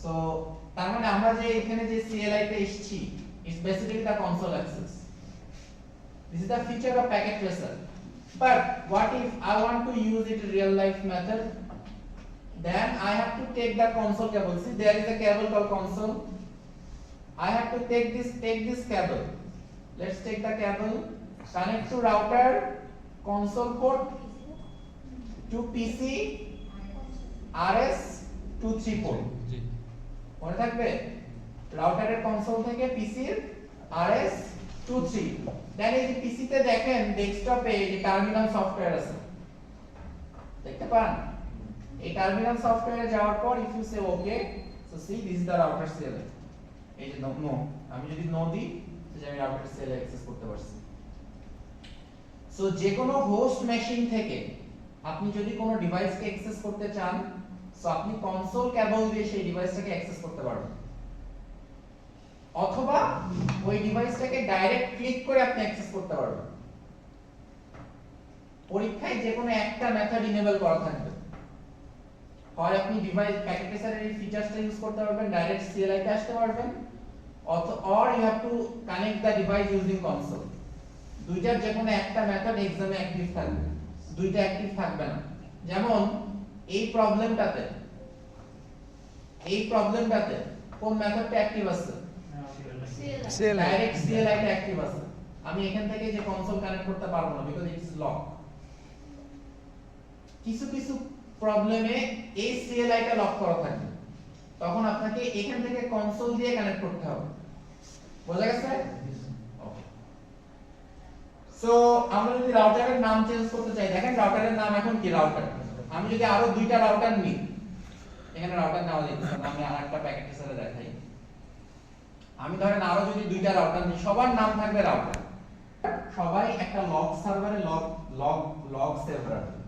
So তার মানে আমরা যে এখানে যে CLI তে এসেছি is basically the console access. This is the feature of packet tracer. But what if I want to use it real life method? Then I have to take the console cable. See, there is a cable called console. I have to take this cable. Let's take the cable, connect to router, console port to PC RS23 port. মনে থাকবে রাউটারের console থেকে পিসির RS23। দেন এই যে পিসিতে দেখেন ডেস্কটপে এই টার্মিনাল সফটওয়্যার আছে, দেখতে পান? এই টার্মিনাল সফটওয়্যারে যাওয়ার পর if you say okay, so see this is the router CLI। এই যে নো, আমি যদি নো দিই তাহলে আমি রাউটার CLI অ্যাক্সেস করতে পারছি। সো যে কোনো হোস্ট মেশিন থেকে আপনি যদি কোনো ডিভাইসকে অ্যাক্সেস করতে চান, সো আপনি কনসোল কেবল দিয়ে সেই ডিভাইসটাকে অ্যাক্সেস করতে পারবেন, অথবা ওই ডিভাইসটাকে ডাইরেক্ট ক্লিক করে আপনি অ্যাক্সেস করতে পারবেন। পরীক্ষায় যে কোনো একটা মেথড ইনেবল করা থাকবে, হয় আপনি ডিভাইস প্যাকেট ট্রেসারের এই ফিচারসটা ইউজ করতে পারবেন, ডাইরেক্ট CLI তে আসতে পারবেন, or you have to connect the device using console. দুইটার যে কোনো একটা মেথড এক্সামে অ্যাক্টিভ থাকবে, দুইটা অ্যাক্টিভ থাকবে না। যেমন এই প্রবলেমটাতে কোন মেথডটা অ্যাক্টিভ আছে? ডাইরেক্ট CLI টা অ্যাক্টিভ আছে। আমি এখান থেকে যে কনসোল কানেক্ট করতে পারবো না বিকজ ইট ইজ লক। কিছু কিছু প্রবলেমে এই CLI টা লক করা থাকে, তখন আপনাকে এখান থেকে কনসোল দিয়ে কানেক্ট করতে হবে। বোঝা গেছে? ওকে। সো আমরা যদি রাউটারের নাম চেঞ্জ করতে চাই, দেখেন রাউটারের নাম এখন কি রাউটার। আমি যদি আরো দুইটা রাউটার নিই, এখানে রাউটার নেওয়া যাচ্ছে না, আমি আরেকটা প্যাকেট ট্রেসারে দেখাই। আমি ধরেন আরো যদি দুইটা রাউটার নিই, সবার নাম থাকবে রাউটার, সবাই একটা লগ সার্ভারে লগ সেভ রাখবে।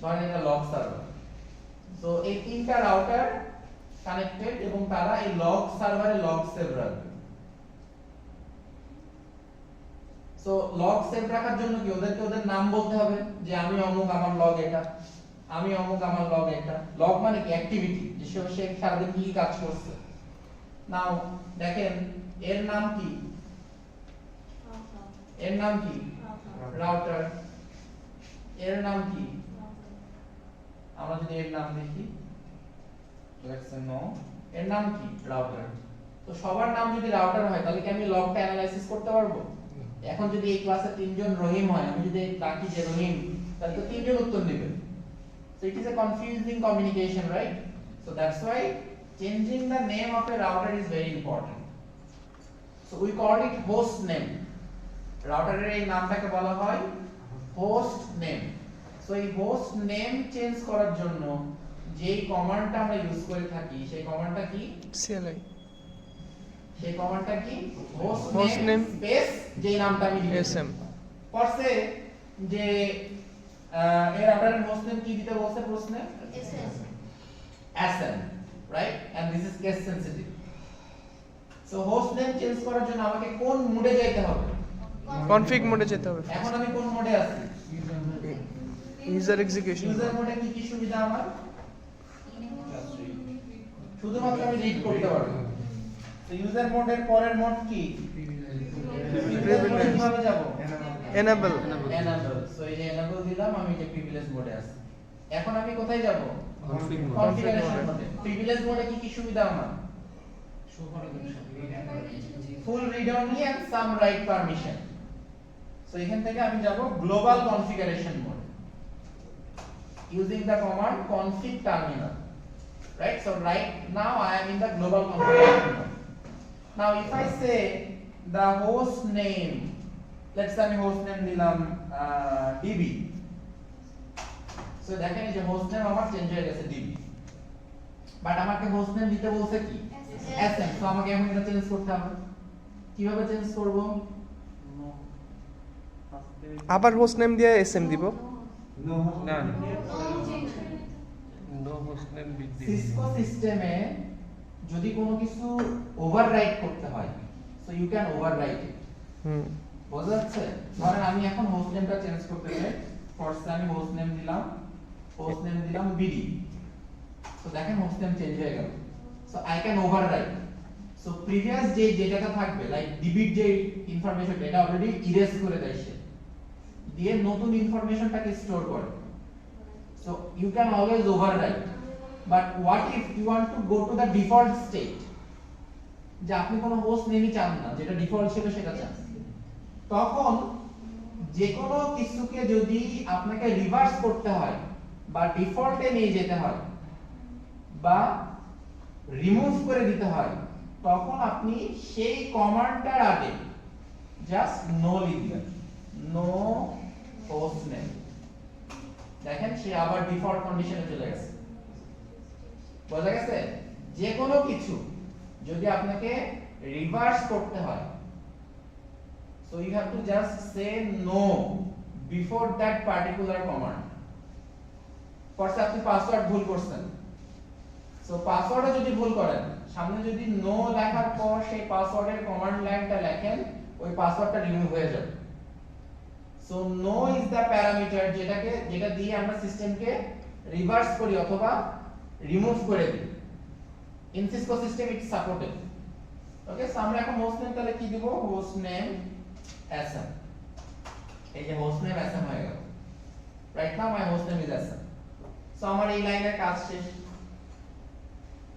ধরেন এটা লগ সার্ভার। সো এই তিনটা রাউটার কানেক্টেড এবং তারা এই লগ সার্ভারে লগ সেভ রাখবে। সো লগ সেভ রাখার জন্য কি ওদেরকে ওদের নাম বলতে হবে, যে আমি অমুক, আমার লগ এটা, আমি অমুক, আমার লগ এটা। লগ মানে কি? অ্যাক্টিভিটি, যে সে সারাদিন কি কাজ করছে। নাও দেখেন এর নাম কি? এর নাম কি? রাউটার। এর নাম কি? আমরা যদি এর নাম দেখি, লেটস সে নো, এর নাম কি? রাউটার। তো সবার নাম যদি রাউটার হয় তাহলে কি আমি লগটা অ্যানালাইসিস করতে পারবো? এখন যদি এই ক্লাসে তিনজন রহিম হয়, আমি যদি ডাকি যে রহিম, তাহলে তো তিনজন উত্তর দিবে। So it is a confusing communication, right? So that's why changing the name of a router is very important. So we call it host name. Router এর এই নামটাকে বলা হয় host name. So এই host name চেঞ্জ করার জন্য যে কমান্ডটা আমরা ইউজ করে থাকি, সেই কমান্ডটা কি? CLI। সেই কমান্ডটা কি? host name স্পেস যে নামটা আমি দিয়েছি। পড়ছে যে এই রাউটারের হোস্ট নেম কি দিতে বলছে প্রশ্নে? sn, right? And this is case sensitive. So host name change করার জন্য আমাকে কোন মোডে যেতে হবে? কনফিগ মোডে যেতে হবে। এখন আমি কোন মোডে আছি? User execution. ইউজার মোডে কি কি সুবিধা আমার? শুধুমাত্র আমি রিড করতে পারবো। তো ইউজার মোডের পরের মোড কি? প্রিভিলেজ ভাবে যাব। enable। সো এই যে enable দিলাম, আমি যে প্রিভিলেজ মোডে আছি। এখন আমি কোথায় যাব? কনফিগারেশন মোডে। প্রিভিলেজ মোডে কি কি সুবিধা আমার? Full read only and some write permission. So এখান থেকে আমি যাব global configuration mode using the command config terminal, right? So right now I am in the global configuration mode. Now if I say the host name, let's say আমি host name দিলাম db, so দেখেন এই যে host name আমার change হয়ে গেছে db, but আমাকে host name দিতে বলছে কি? sm। তো আমাকে এখন এটা চেঞ্জ করতে হবে। কিভাবে চেঞ্জ করব? আবার হোস্ট নেম দিয়ে sm দিব? না নো হোস্ট নেম বৃদ্ধি। সিসকো সিস্টেমে যদি কোনো কিছু ওভাররাইট করতে হয়, সো ইউ ক্যান ওভাররাইট ইট। বোঝা যাচ্ছে? ধরেন আমি এখন হোস্ট নেমটা চেঞ্জ করতে চাই, ফার্স্টে আমি হোস্ট নেম দিলাম bd। তো দেখেন হোস্ট নেম চেঞ্জ হয়ে গেল। so I can overwrite. So previous যেটা থাকবে লাইক ডিবিট যে ইনফরমেশন এটা অলরেডি ইরেজ করে দেয় সে দিয়ে নতুন ইনফরমেশনটাকে স্টোর করে so you can always overwrite but what if you want to go to the default state যে আপনি কোনো হোস্ট নেমই চান না যেটা ডিফল্ট ছিল সেটা চান তখন যে কোনো কিছুকে যদি আপনাকে রিভার্স করতে হয় বা ডিফল্টে নিয়ে যেতে হয় বা রিমুভ করে দিতে হয় তখন আপনি সেই কমান্ডটার আগে জাস্ট নো লিখবেন নো হোস্ট নেম দেখেন সে আবার ডিফল্ট কন্ডিশনে চলে গেছে বোঝা গেছে যে কোনো কিছু যদি আপনাকে রিভার্স করতে হয় so you have to just say no before that particular command ফরসে আপনি পাসওয়ার্ড ভুল করছেন সো পাসওয়ার্ডে যদি ভুল করেন সামনে যদি নো লেখার পর সেই পাসওয়ার্ডের কমান্ড লাইনটা লেখেন ওই পাসওয়ার্ডটা রিমুভ হয়ে যাবে so no is the parameter যেটা দিয়ে আমরা সিস্টেমকে রিভার্স করি অথবা রিমুভ করে দিই in Cisco system it's supported okay so আমরা এখন হোস্ট নেম তাহলে কি দেব হোস্ট নেম sm এই যে হোস্ট নেম sm হয়ে গেল right now my host name is sm so আমার এই লাইনের কাজ শেষ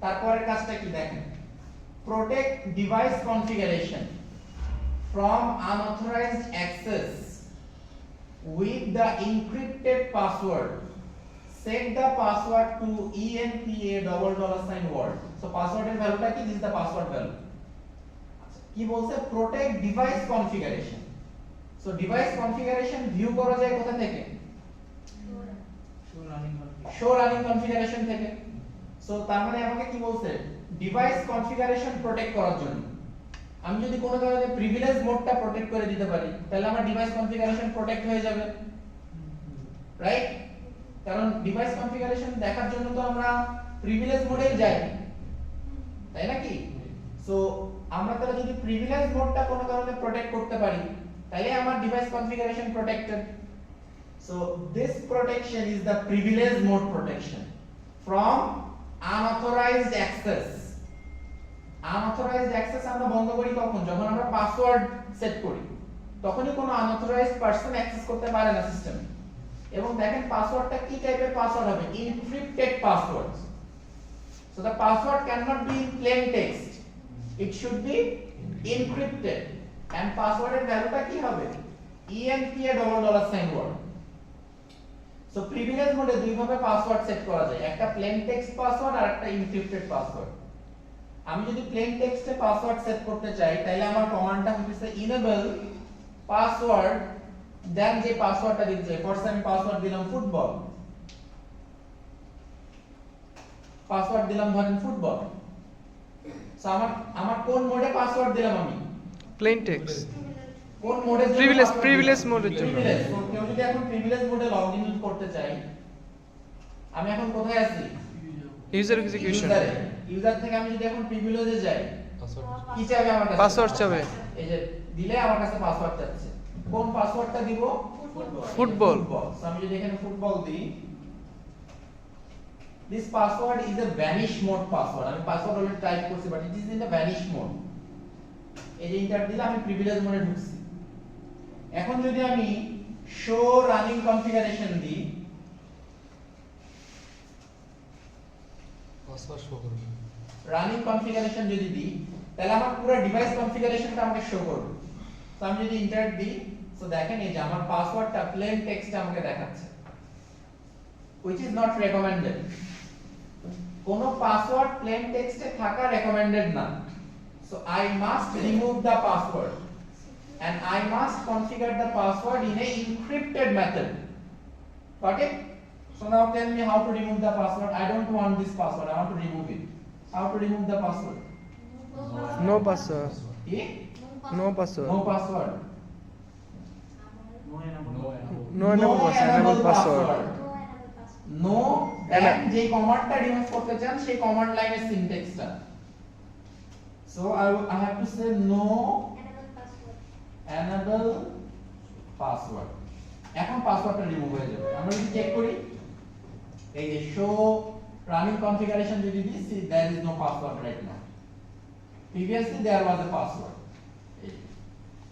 তারপরের কাজটা কি দেখেন protect device configuration from unauthorized access with the encrypted password set the password to enpa $word so password এর ভ্যালুটা কি দিস দা পাসওয়ার্ড ভ্যালু কি বলছে protect device configuration so device configuration view করা যায় কোথা থেকে show running configuration থেকে সো তার মানে আমাকে কি বলছে ডিভাইস কনফিগারেশন প্রটেক্ট করার জন্য আমি যদি কোনো কারণে প্রিভিলেজ মোডটা প্রটেক্ট করে দিতে পারি তাহলে আমার ডিভাইস কনফিগারেশন প্রটেক্ট হয়ে যাবে রাইট কারণ ডিভাইস কনফিগারেশন দেখার জন্য তো আমরা প্রিভিলেজ মোডে যাই তাই নাকি সো আমরা তাহলে যদি প্রিভিলেজ মোডটা কোনো কারণে প্রটেক্ট করতে পারি তাহলে আমার device configuration protected so this protection is the privilege mode protection from unauthorized access unauthorized access আমরা বন্ধ করি কখন যখন আমরা পাসওয়ার্ড সেট করি তখনই কোনো unauthorized person অ্যাক্সেস করতে পারে না সিস্টেমে এবং দেখেন পাসওয়ার্ডটা কি টাইপের পাসওয়ার্ড হবে encrypted passwords so the password cannot be in plain text it should be encrypted and password-এর ভ্যালুটা কি হবে enpa $word সো প্রিভিলেজ মোডে দুই ভাবে পাসওয়ার্ড সেট করা যায় একটা প্লেন টেক্সট পাসওয়ার্ড আর একটা এনক্রিপ্টেড পাসওয়ার্ড আমি যদি প্লেন টেক্সটে পাসওয়ার্ড সেট করতে চাই তাহলে আমার কমান্ডটা হচ্ছে enable পাসওয়ার্ড দেন যে পাসওয়ার্ডটা দিতে চাই ফার্স্ট আমি পাসওয়ার্ড দিলাম ফুটবল পাসওয়ার্ড দিলাম ধরেন ফুটবল সো আমার কোন মোডে পাসওয়ার্ড দিলাম আমি প্লেন টেক্সট কোন মোডে প্রিভিলেজ মোডের জন্য কেউ যদি এখন প্রিভিলেজ মোডে লগইন করতে চাই আমি এখন কোথায় আছি ইউজার এক্সিকিউশন ইউজার থেকে আমি যদি এখন প্রিভিলেজে যাই কি চাইবে আমার কাছে পাসওয়ার্ড চাবে এই যে দিলে আমার কাছে পাসওয়ার্ড চাচ্ছে কোন পাসওয়ার্ডটা দিব ফুটবল সো আমি যদি এখানে ফুটবল দিই this password is a vanish mode password আমি পাসওয়ার্ড অলরেডি টাইপ করছি but it is in the vanish mode এই যে এন্টার দিলে আমি প্রিভিলেজ মোডে ঢুকছি এখন যদি আমি শো রানিং কনফিগারেশন দিই পাসওয়ার্ড শো করবে রানিং কনফিগারেশন যদি দিই তাহলে আমার পুরো ডিভাইস কনফিগারেশনটা আমাকে শো করবে তো আমি যদি এন্টার দিই সো দেখেন এই যে আমার পাসওয়ার্ডটা প্লেন টেক্সটে আমাকে দেখাচ্ছে which is not recommended কোনো পাসওয়ার্ড প্লেন টেক্সটে থাকা রেকমেন্ডেড না so I must remove the password and I must configure the password in a encrypted method got it so now tell me how to remove the password I don't want this password I want to remove it how to remove the password no password yeah? no password no password no enable password no and যে কমান্ডটা remove করতে চান সেই command লাইনের সিনট্যাক্সটা so I have to say no enable password এখন পাসওয়ার্ডটা remove হয়ে যাবে আমরা যদি চেক করি এই যে শো running configuration যদি দিই, see there is no password right now. Previously there was a password,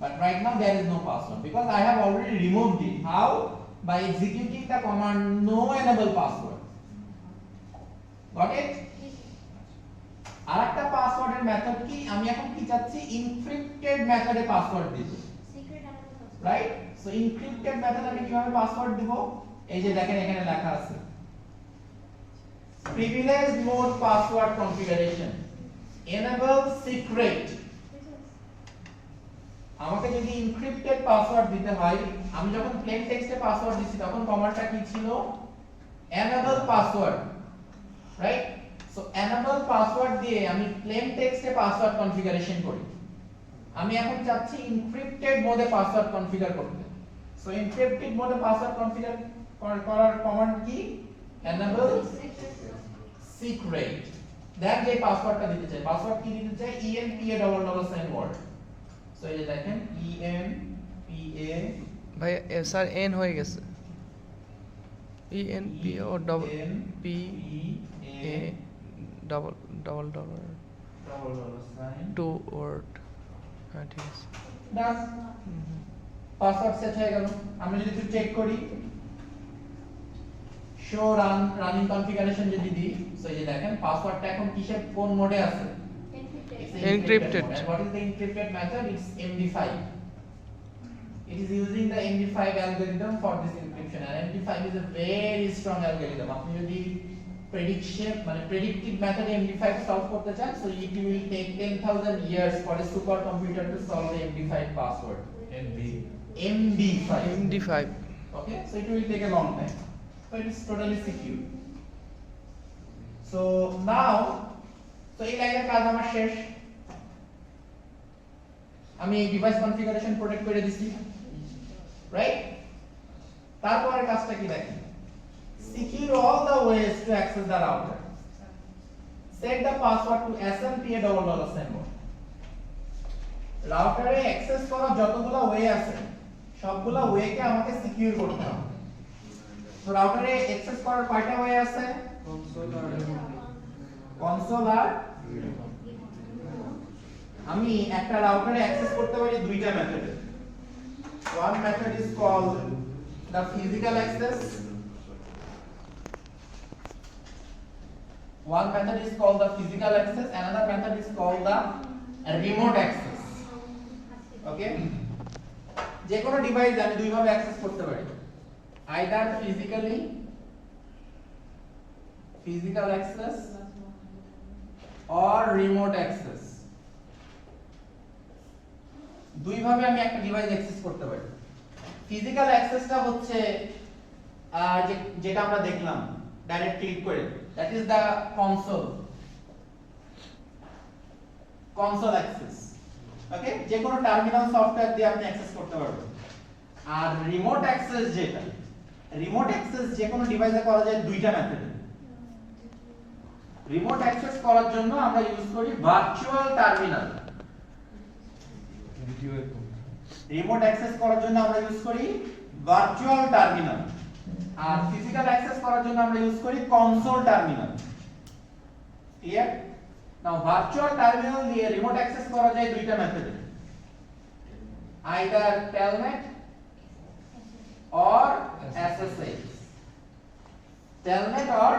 but right now there is no password because I have already removed it. How? By executing the command no enable password. Got it? আরেকটা পাসওয়ার্ডের method কি, আমি এখন কি চাচ্ছি, encrypted মেথডে password দিব, right? So encrypted method আমি কিভাবে পাসওয়ার্ড দিব, এই যে দেখেন এখানে লেখা আছে privilege mode password configuration enable secret. আমাকে যদি encrypted পাসওয়ার্ড দিতে হয়, আমি যখন প্লেন টেক্সটে পাসওয়ার্ড দিছি তখন কমান্ডটা কি ছিল, enable password, right? So enable password দিয়ে আমি প্লেন টেক্সটে পাসওয়ার্ড কনফিগারেশন করি। আমি এখন চাচ্ছি encrypted মোডে পাসওয়ার্ড কনফিগার করতে। সো encrypted মোডে পাসওয়ার্ড কনফিগার করার কমান্ড কি, enable secret। দেন যে পাসওয়ার্ডটা দিতে চাই, পাসওয়ার্ড কি দিতে চাই, ENPA word। সো এই যে দেখেন ENPA, ভাই স্যার এন হয়ে গেছে, ENP ও double P A double double double two word, হ্যাঁ ঠিক আছে। ডান, পাসওয়ার্ড সেট হয়ে গেল। আমরা যদি একটু চেক করি, শো রানিং কনফিগারেশন যদি দিই, সো এই যে দেখেন পাসওয়ার্ডটা এখন কিসের কোন মোডে আছে, Encrypted. And what is the encrypted method? It's MD5. It is using the MD5 algorithm for this encryption, and MD5 is a very strong algorithm. আপনি যদি prediction মানে predictive method MD5 solve করতে চান, so it will take 10,000 years for a supercomputer to solve the MD5 password. MD5. MD5 Okay, so it will take a long time, but it is totally secure. So now, so এই লাইনের কাজ আমার শেষ। আমি device configuration protect করে দিছি, right? তারপরে কাজটা কি দেখেন, secure all the ways to access the router, set the password to SMPA রাউটারে অ্যাক্সেস করার যতগুলো ওয়ে আছে সবগুলো ওয়েকে আমাকে সিকিউর করতে হবে। তো রাউটারে অ্যাক্সেস করার কয়টা ওয়ে আছে, কনসোল আর আমি একটা রাউটারে অ্যাক্সেস করতে পারি দুইটা মেথডে। One method is called the physical access, one method is called the physical access, another method is called the remote access. Okay, যে কোনো ডিভাইস আমি দুই ভাবে অ্যাক্সেস করতে পারি, either physical access or remote access। দুই ভাবে আমি একটা ডিভাইস অ্যাক্সেস করতে পারি। ফিজিক্যাল অ্যাক্সেসটা হচ্ছে যেটা আমরা দেখলাম ডাইরেক্ট ক্লিক করে, that is the console access. Okay, যে কোনো টার্মিনাল সফটওয়্যার দিয়ে আপনি অ্যাক্সেস করতে পারবেন। আর রিমোট অ্যাক্সেস যেটা, রিমোট অ্যাক্সেস যে কোনো ডিভাইসে করা যায় দুইটা মেথডে। রিমোট অ্যাক্সেস করার জন্য আমরা ইউজ করি ভার্চুয়াল টার্মিনাল। রিমোট অ্যাক্সেস করার জন্য আমরা ইউজ করি ভার্চুয়াল টার্মিনাল, আর ফিজিক্যাল অ্যাক্সেস করার জন্য আমরা ইউজ করি কনসোল টার্মিনাল। ক্লিয়ার? নাও ভার্চুয়াল টার্মিনাল দিয়ে রিমোট অ্যাক্সেস করা যায় দুইটা মেথডে, either Telnet or SSH. Telnet or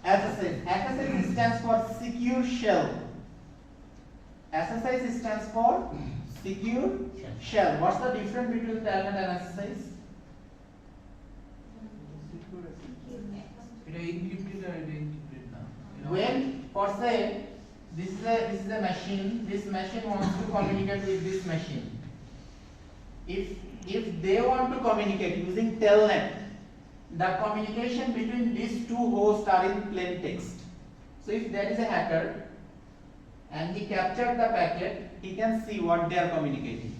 SSH. SSH stands for secure shell. SSH stands for secure shell. What's the difference between Telnet and SSH? It is encrypted or encrypted now. When, for say, this is a machine. This machine wants to communicate with this machine. If they want to communicate using Telnet, the communication between these two hosts are in plain text. So if there is a hacker and he captured the packet, he can see what they are communicating.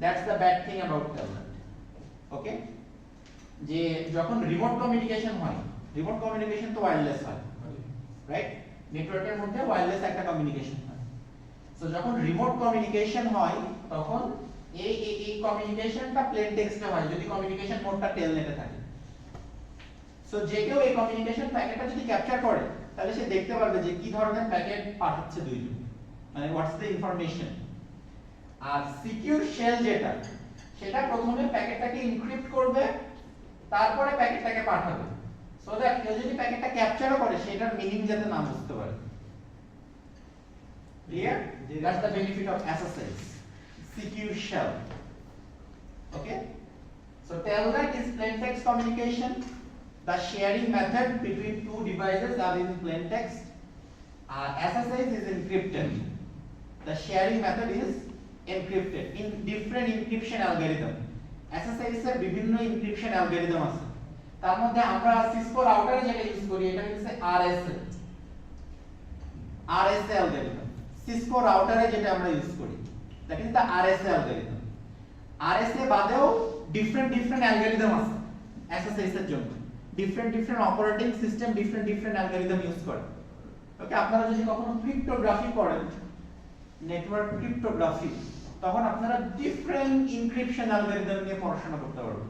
That's the bad thing about Telnet. Okay? যে যখন remote communication হয়, remote communication তো wireless হয়, right? নেটওয়ার্কের মধ্যে wireless একটা communication হয়। So যখন রিমোট কমিউনিকেশন হয় তখন এই কমিউনিকেশনটা প্লেন টেক্সটে হয় যদি কমিউনিকেশন মোডটা টেলনেটে থাকে। সো সো যে কেউ এই কমিউনিকেশন প্যাকেটটা যদি ক্যাপচার করে তাহলে সে দেখতে পারবে যে কি ধরনের প্যাকেট পাঠাচ্ছে দুইজন, মানে হোয়াটস দ্য ইনফরমেশন। আর সিকিউর শেল যেটা, সেটা প্রথমে প্যাকেটটাকে এনক্রিপ্ট করবে, তারপরে প্যাকেটটাকে পাঠাবে, সো দ্যাট কেউ যদি প্যাকেটটা ক্যাপচারও করে সেটার মিনিং যাতে না বুঝতে পারে। Clear? That's the benefit of SSH, secure shell. Okay, so telnet is plain text communication. The sharing method between two devices are in plain text. SSH is encrypted. The sharing method is encrypted in different encryption algorithm. SSH এর বিভিন্ন encryption algorithm আছে, তার মধ্যে আমরা Cisco রাউটারে যেটা use করি এটা হচ্ছে RSA algorithm। সিসকো রাউটারে যেটা আমরা ইউজ করি that is the RSA algorithm। RSA বাদেও different algorithm আছে SSH এর জন্য, different operating system different algorithm use করে। ওকে, আপনারা যদি কখনো ক্রিপ্টোগ্রাফি পড়েন, নেটওয়ার্ক ক্রিপ্টোগ্রাফি, তখন আপনারা different encryption algorithm নিয়ে পড়াশোনা করতে পারবেন।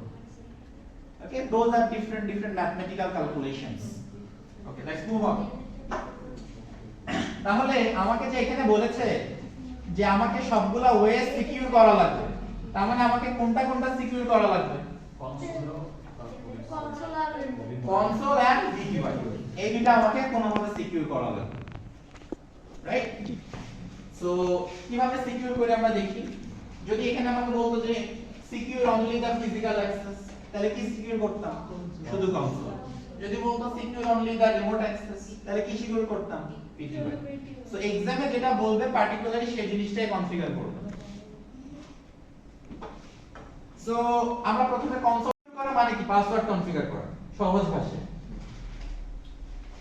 Okay, those are different mathematical calculations. Okay, let's move on. তাহলে আমাকে যে এখানে বলেছে যে আমাকে সবগুলা ওয়ে সিকিউর করা লাগবে, তার মানে আমাকে কোনটা সিকিউর করা লাগবে? কনসোল এন্ড ভিটিওয়াই, এই দুটো আমাকে কোনোভাবে সিকিউর করা লাগবে, রাইট? সো কিভাবে সিকিউর করে আমরা দেখি। যদি এখানে আমাকে বলতো যে secure only the physical access, তাহলে কি সিকিউর করতাম? শুধু কনসোল। যদি বলতো secure only the remote access, তাহলে কি সিকিউর করতাম? ভিটিওয়াই। সো এক্সামে যেটা বলবে পার্টিকুলারলি সেই জিনিসটাই কনফিগার করব। সো আমরা প্রথমে কনসোল করা মানে কি? পাসওয়ার্ড কনফিগার করা, সহজ ভাষায়।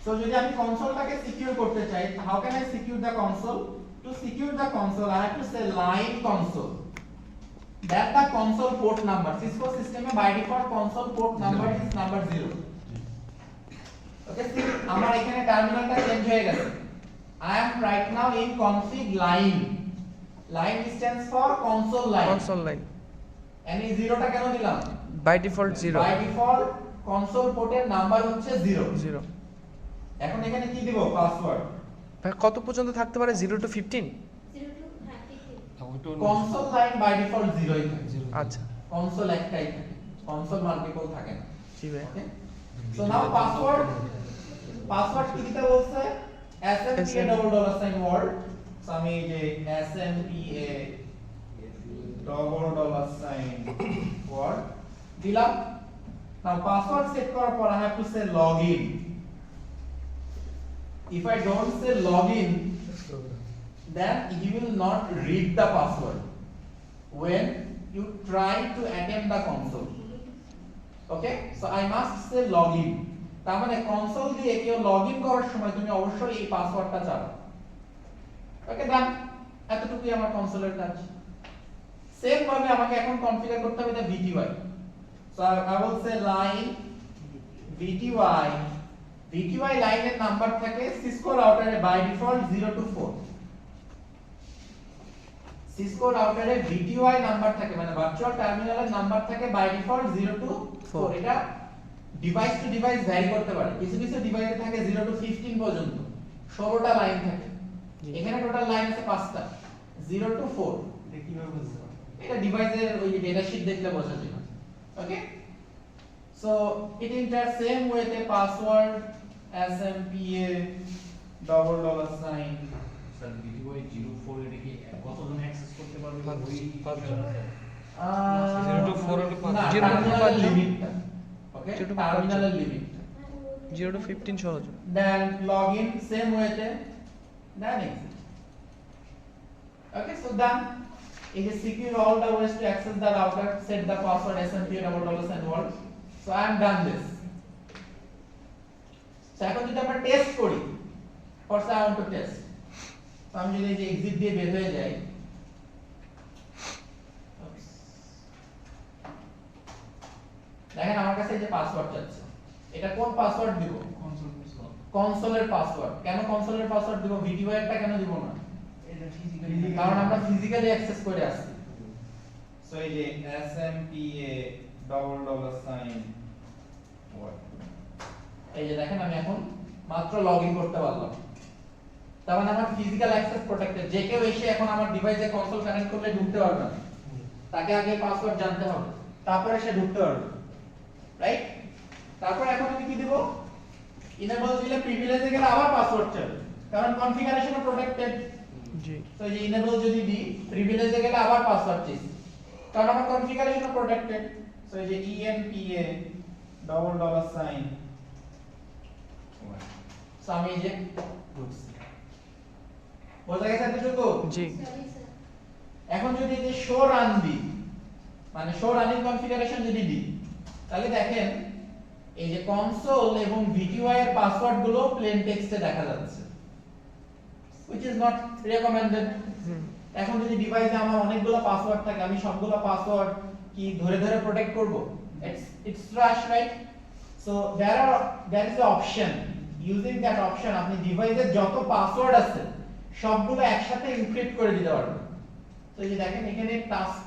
সো যদি আমি কনসোলটাকে সিকিউর করতে চাই, how can I secure the console? To secure the console I have to say line console that the console port number, Cisco system by default console port number is number 0. Okay, see, আমার এখানে টার্মিনালটা change হয়ে গেছে। I am right now in config line. Line stands for console line. console line and এই জিরোটা কেন দিলাম? by default 0 by default console port-এর number হচ্ছে 0। 0 এখন এখানে কি দিব? পাসওয়ার্ড। ভাই কত পর্যন্ত থাকতে পারে? 0 to 15? console line by default 0 ই থাকে। আচ্ছা, console একটাই থাকে, console মাল্টিপল থাকে না। জি ভাই। Okay, so now পাসওয়ার্ড কি দিতে বলছে? SMPA $word, so আমি যে SMPA $word দিলাম। now পাসওয়ার্ড সেট করার পর I have to say login. if I don't say login, then he will not read the password when you try to attempt the console. Okay, so I must say login. তার মানে console দিয়ে কেউ login করার সময় তুমি অবশ্যই এই পাসওয়ার্ডটা চাও। ওকে, ডান। এতটুকুই আমার কনসোলের কাজ। সেম ভাবে আমাকে এখন কনফিগার করতে হবে the VTY। So I will say line VTY লাইনের নাম্বার থাকে সিসকো রাউটারে বাই ডিফল্ট 0 to 4। সিসকো রাউটারে VTY নাম্বার থাকে, মানে ভার্চুয়াল টার্মিনালের নাম্বার থাকে বাই ডিফল্ট 0 to 4। এটা ডিভাইস টু ডিভাইস ভ্যারি করতে পারে। কিছু ডিভাইসে থাকে 0 to 15 পর্যন্ত, 16টা লাইন থাকে। এখানে টোটাল লাইন আছে 5টা, 0 to 4। এটা কিভাবে বুঝতে পারবে? এটা ডিভাইসের ওই ডেটা শীট দেখলে বোঝা যাবে। ওকে, সো ইট এন্টার সেম ওয়েতে পাসওয়ার্ড SMPA $. স্যার VTY 04 এটা কি কতজন অ্যাক্সেস করতে পারবে? ওই 5 জন। 0 to 4 হলে 5 না, 0 to 5 জন। লিমিটটা। ওকে, 0 to 5 টার্মিনালের লিমিট। 0 to 15 সহজ। then login same ওয়েতে, then exit. Okay, so done. It is secure all the ways to access the router, set the password SMPA $. So I am done this. So এখন যদি আমরা test করি, first I want to test. So আমি যদি এই যে exit দিয়ে বের হয়ে যাই, দেখেন আমার কাছে এই যে পাসওয়ার্ড চাচ্ছে। এটা কোন পাসওয়ার্ড দিব? কনসোলের পাসওয়ার্ড। কেন কনসোলের পাসওয়ার্ড দিব? VTY এরটা কেন দিব না? এটা ফিজিক্যালি, কারণ আমরা ফিজিক্যালি অ্যাক্সেস করে আসছি। সো এই যে SMPA $. এই যে দেখেন আমি এখন মাত্র লগইন করতে পারলাম, তার মানে আমার ফিজিক্যাল অ্যাক্সেস প্রোটেক্টেড। যে কেউ এসে এখন আমার ডিভাইসে কনসোল কানেক্ট করলে ঢুকতে পারবে না, তাকে আগে পাসওয়ার্ড জানতে হবে, তারপরে সে ঢুকতে পারবে, রাইট? তারপর এখন আমি কি দেব, ইনেবল দিলে প্রিভিলেজে গেলে আবার পাসওয়ার্ড চাইবে, কারণ কনফিগারেশন প্রোটেক্টেড। জি তো এই যে ইনেবল যদি দিই, প্রিভিলেজে গেলে আবার পাসওয়ার্ড চাইছে, কারণ আমার কনফিগারেশন প্রোটেক্টেড। সো এই যে ENPA $, সো আমি এই যে ঢুকছি, বোঝা গেছে এতটুকু? জি এখন যদি এই যে শো রান দিই, মানে শো রানিং কনফিগারেশন যদি দিই, তাহলে দেখেন এই যে কনসোল এবং VTY এর পাসওয়ার্ড গুলো প্লেন টেক্সটে দেখা যাচ্ছে, which is not recommended। এখন যদি ডিভাইসে আমার অনেকগুলো পাসওয়ার্ড থাকে, আমি সবগুলো পাসওয়ার্ড কি ধরে ধরে প্রোটেক্ট করব? It's trash, right? So there is an option, using that option আপনি ডিভাইসের যত পাসওয়ার্ড আছে সবগুলো একসাথে এনক্রিপ্ট করে দিতে পারবেন। তো এই যে দেখেন এখানে টাস্ক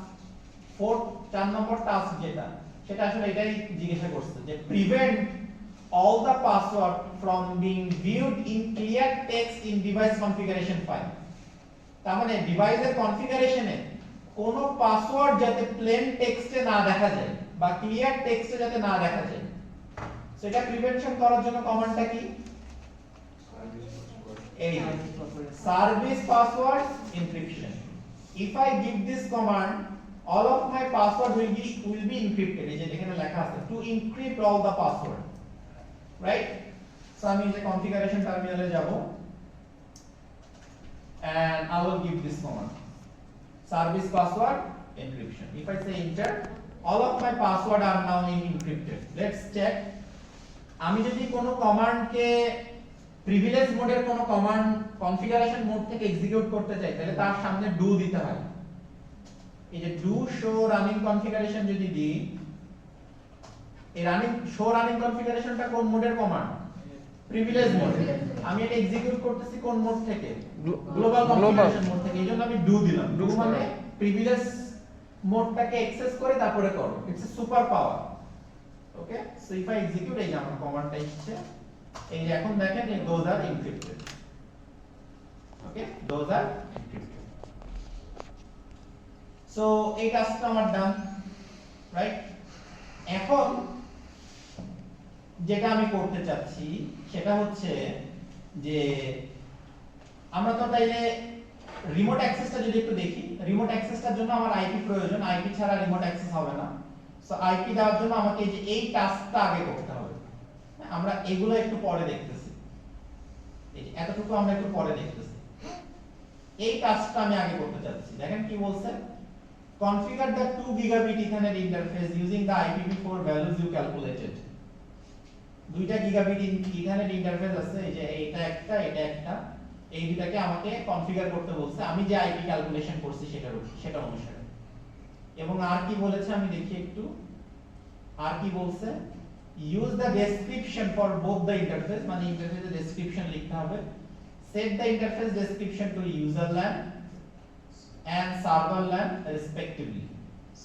4 নম্বর টাস্ক যেটা, সেটা আসলে এটাই জিজ্ঞাসা করছে যে prevent all the password from being viewed in clear text in device configuration file। তার মানে ডিভাইসের কনফিগারেশনে কোনো পাসওয়ার্ড যাতে প্লেন টেক্সটে না দেখা যায় বা ক্লিয়ার টেক্সটে যাতে না দেখা যায়, সেটা প্রিভেনশন করার জন্য কমান্ডটা কি? এই service password encryption. if I give this command, all of my password will be encrypted। এই যে এখানে লেখা আছে to encrypt all the password, right? So আমি এই যে কনফিগারেশন টার্মিনালে যাব and I will give this command, service password encryption। if I say enter, all of my password are now encrypted। let's check। আমি যদি কোনো কমান্ডকে প্রিভিলেজ মোডের কোনো কমান্ড কনফিগারেশন মোড থেকে এক্সিকিউট করতে চাই, তাহলে তার সামনে ডু দিতে হয়। এই যে ডু শো রানিং কনফিগারেশন যদি দিই, এই রানিং শো রানিং কনফিগারেশনটা কোন মোডের কমান্ড? Privilege mode. আমি এটা এক্সিকিউট করতেছি কোন মোড থেকে? গ্লোবাল কনফিগারেশন মোড থেকে। এইজন্য আমি ডু দিলাম। ডু মানে প্রিভিলেজ মোডটাকে অ্যাক্সেস করে তারপরে করো। It's a super power. Okay, so if I execute, এই যে আমার কমান্ডটা এসেছে, এই যে এখন দেখেন এই those are encrypted। Okay, those are encrypted। So এই কাজটা আমার ডান, রাইট? এখন যেটা আমি করতে চাচ্ছি সেটা হচ্ছে যে আমরা তো তাইলে রিমোট অ্যাক্সেসটা যদি একটু দেখি, রিমোট অ্যাক্সেসটার জন্য আমার আইপি প্রয়োজন, আইপি ছাড়া রিমোট অ্যাক্সেস হবে না। সো আইপি দেওয়ার জন্য আমাকে এই যে এই টাস্কটা আগে করতে হবে। আমরা এগুলো একটু পরে দেখতেছি, এই যে এতটুকু আমরা একটু পরে দেখতেছি। এই কাজটা আমি আগে করতে চাচ্ছি। দেখেন কি বলছে, configure the 2 gigabit ethernet interface using the IPv4 values you calculated. 2টা গিগাবিট ইথারনেট ইন্টারফেস আছে, এই যে এটা একটা, এটা একটা, এই দুটাকে আমাকে কনফিগার করতে বলছে আমি যে আইপি ক্যালকুলেশন করছি সেটা অনুসারে। এবং আর কি বলেছে আমি দেখি একটু, আর কি বলছে, use the description for both the interface, মানে ইন্টারফেসের ডেসক্রিপশন লিখতে হবে। set the interface description to user LAN and server LAN respectively।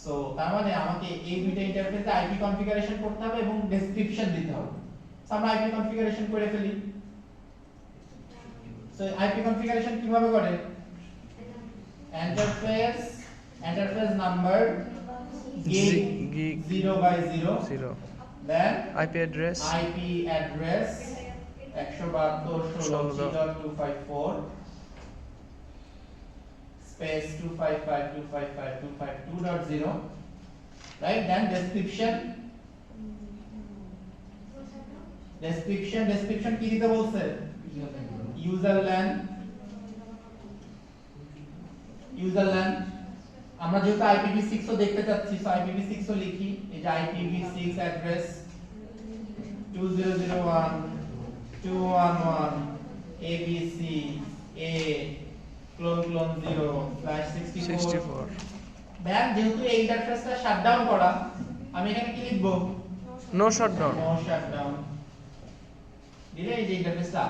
So তার মানে আমাকে এই দুইটা ইন্টারফেসে আইপি কনফিগারেশন করতে হবে এবং ডেসক্রিপশন দিতে হবে। সো আমরা আইপি কনফিগারেশন করে ফেলি। সো আইপি কনফিগারেশন কিভাবে করে? interface number gig 0/0, then IP address 172.16.16.254 space 255.255.252.0, right? Then description কি দিতে বলছে? user LAN আমরা যেহেতু IPv6 ও দেখতে চাচ্ছি, সো IPv6 ও লিখি। এই যে IPv6 অ্যাড্রেস 2001.211 ABC A /64। দেন যেহেতু এই ইন্টারফেসটা শাটডাউন করা, আমি এখানে কি লিখব? no shutdown। নো শাটডাউন দিলে এই যে ইন্টারফেসটা।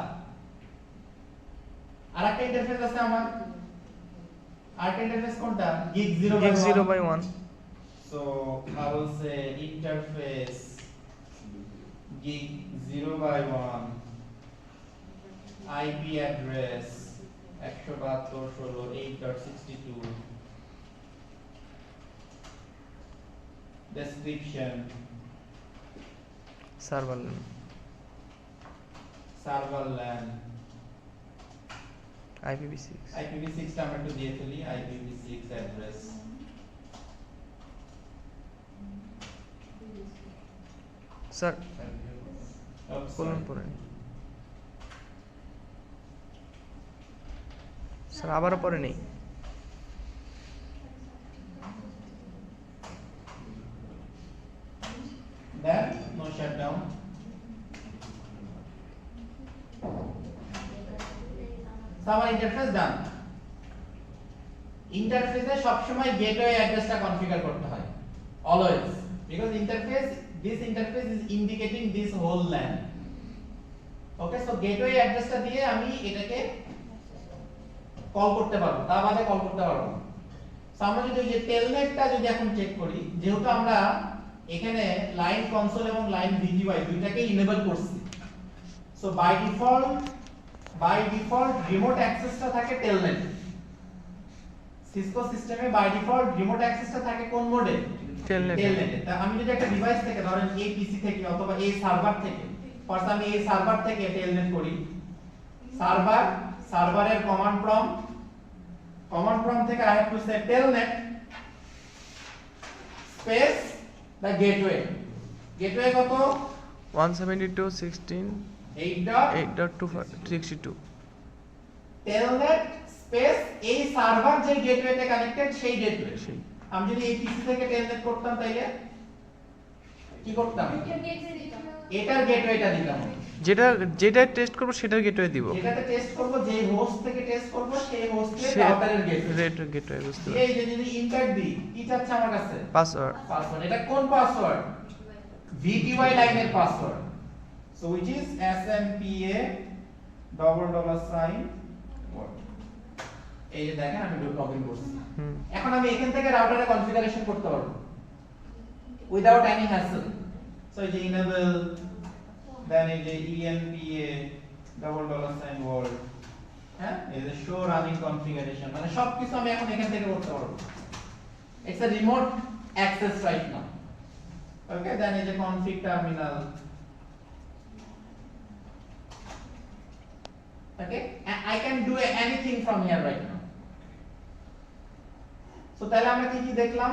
আরেকটা ইন্টারফেস আছে আমার, আরেকটা ইন্টারফেস কোনটা? gig 0/1। So I will say interface gig 0/1 IP address 172.16.8.62 description server LAN IPv6 টা আমরা একটু দিয়ে ফেলি IPv6 অ্যাড্রেস স্যার বলুন পরে স্যার আবারও পরে নেই then no shutdown আমার ইন্টারফেস ডান ইন্টারফেসে সব সময় গেটওয়ে অ্যাড্রেসটা কনফিগার করতে হয় always because this interface is indicating this whole LAN okay so gateway অ্যাড্রেসটা দিয়ে আমি এটাকে কল করতে পারবো তা বাদে কল করতে পারবো না সো আমরা যদি এই যে টেলনেটটা যদি এখন চেক করি যেহেতু আমরা এখানে লাইন কনসোল এবং লাইন VGY দুইটাকেই ইনেবল করছি সো বাই ডিফল্ট রিমোট অ্যাক্সেসটা থাকে টেলনেট সিসকো সিস্টেমে বাই ডিফল্ট রিমোট অ্যাক্সেসটা থাকে কোন মোডে টেলনেটে তা আমি যদি একটা ডিভাইস থেকে ধরেন এই পিসি থেকে অথবা এই সার্ভার থেকে ফার্স্ট আমি এই সার্ভার থেকে টেলনেট করি সার্ভারের কমান্ড প্রম্পট থেকে I have to say telnet space the gateway কত 172.16.8.262 telnet স্পেস এই সার্ভার যে গেটওয়েতে কানেক্টেড সেই গেটওয়ে আমি যদি এই পিসি থেকে টেলনেট করতাম তাইলে কি করতাম এটার গেটওয়েটা দিতাম যেটা টেস্ট করব সেটার গেটওয়ে দিব যেটাতে টেস্ট করব যে হোস্ট থেকে টেস্ট করব সেই হোস্টের রাউটারের গেটওয়ে বুঝতে এই যে যদি ইন্টার দিই কি চাচ্ছে আমার কাছে পাসওয়ার্ড এটা কোন পাসওয়ার্ড VGY লাইনের password so which is SMPA $$ এই যে দেখেন আমি লগইন করছি এখন আমি এখান থেকে রাউটারে কনফিগারেশন করতে পারবো উইদাউট এনি হ্যাসেল সো এই যে enable দেন এই যে ENPA $world হ্যাঁ এই যে শো রানিং কনফিগারেশন মানে সবকিছু আমি এখন এখান থেকে করতে পারবো it's a remote access right now okay then এই যে config terminal okay I can do anything from here right now so তাহলে আমরা কি কি দেখলাম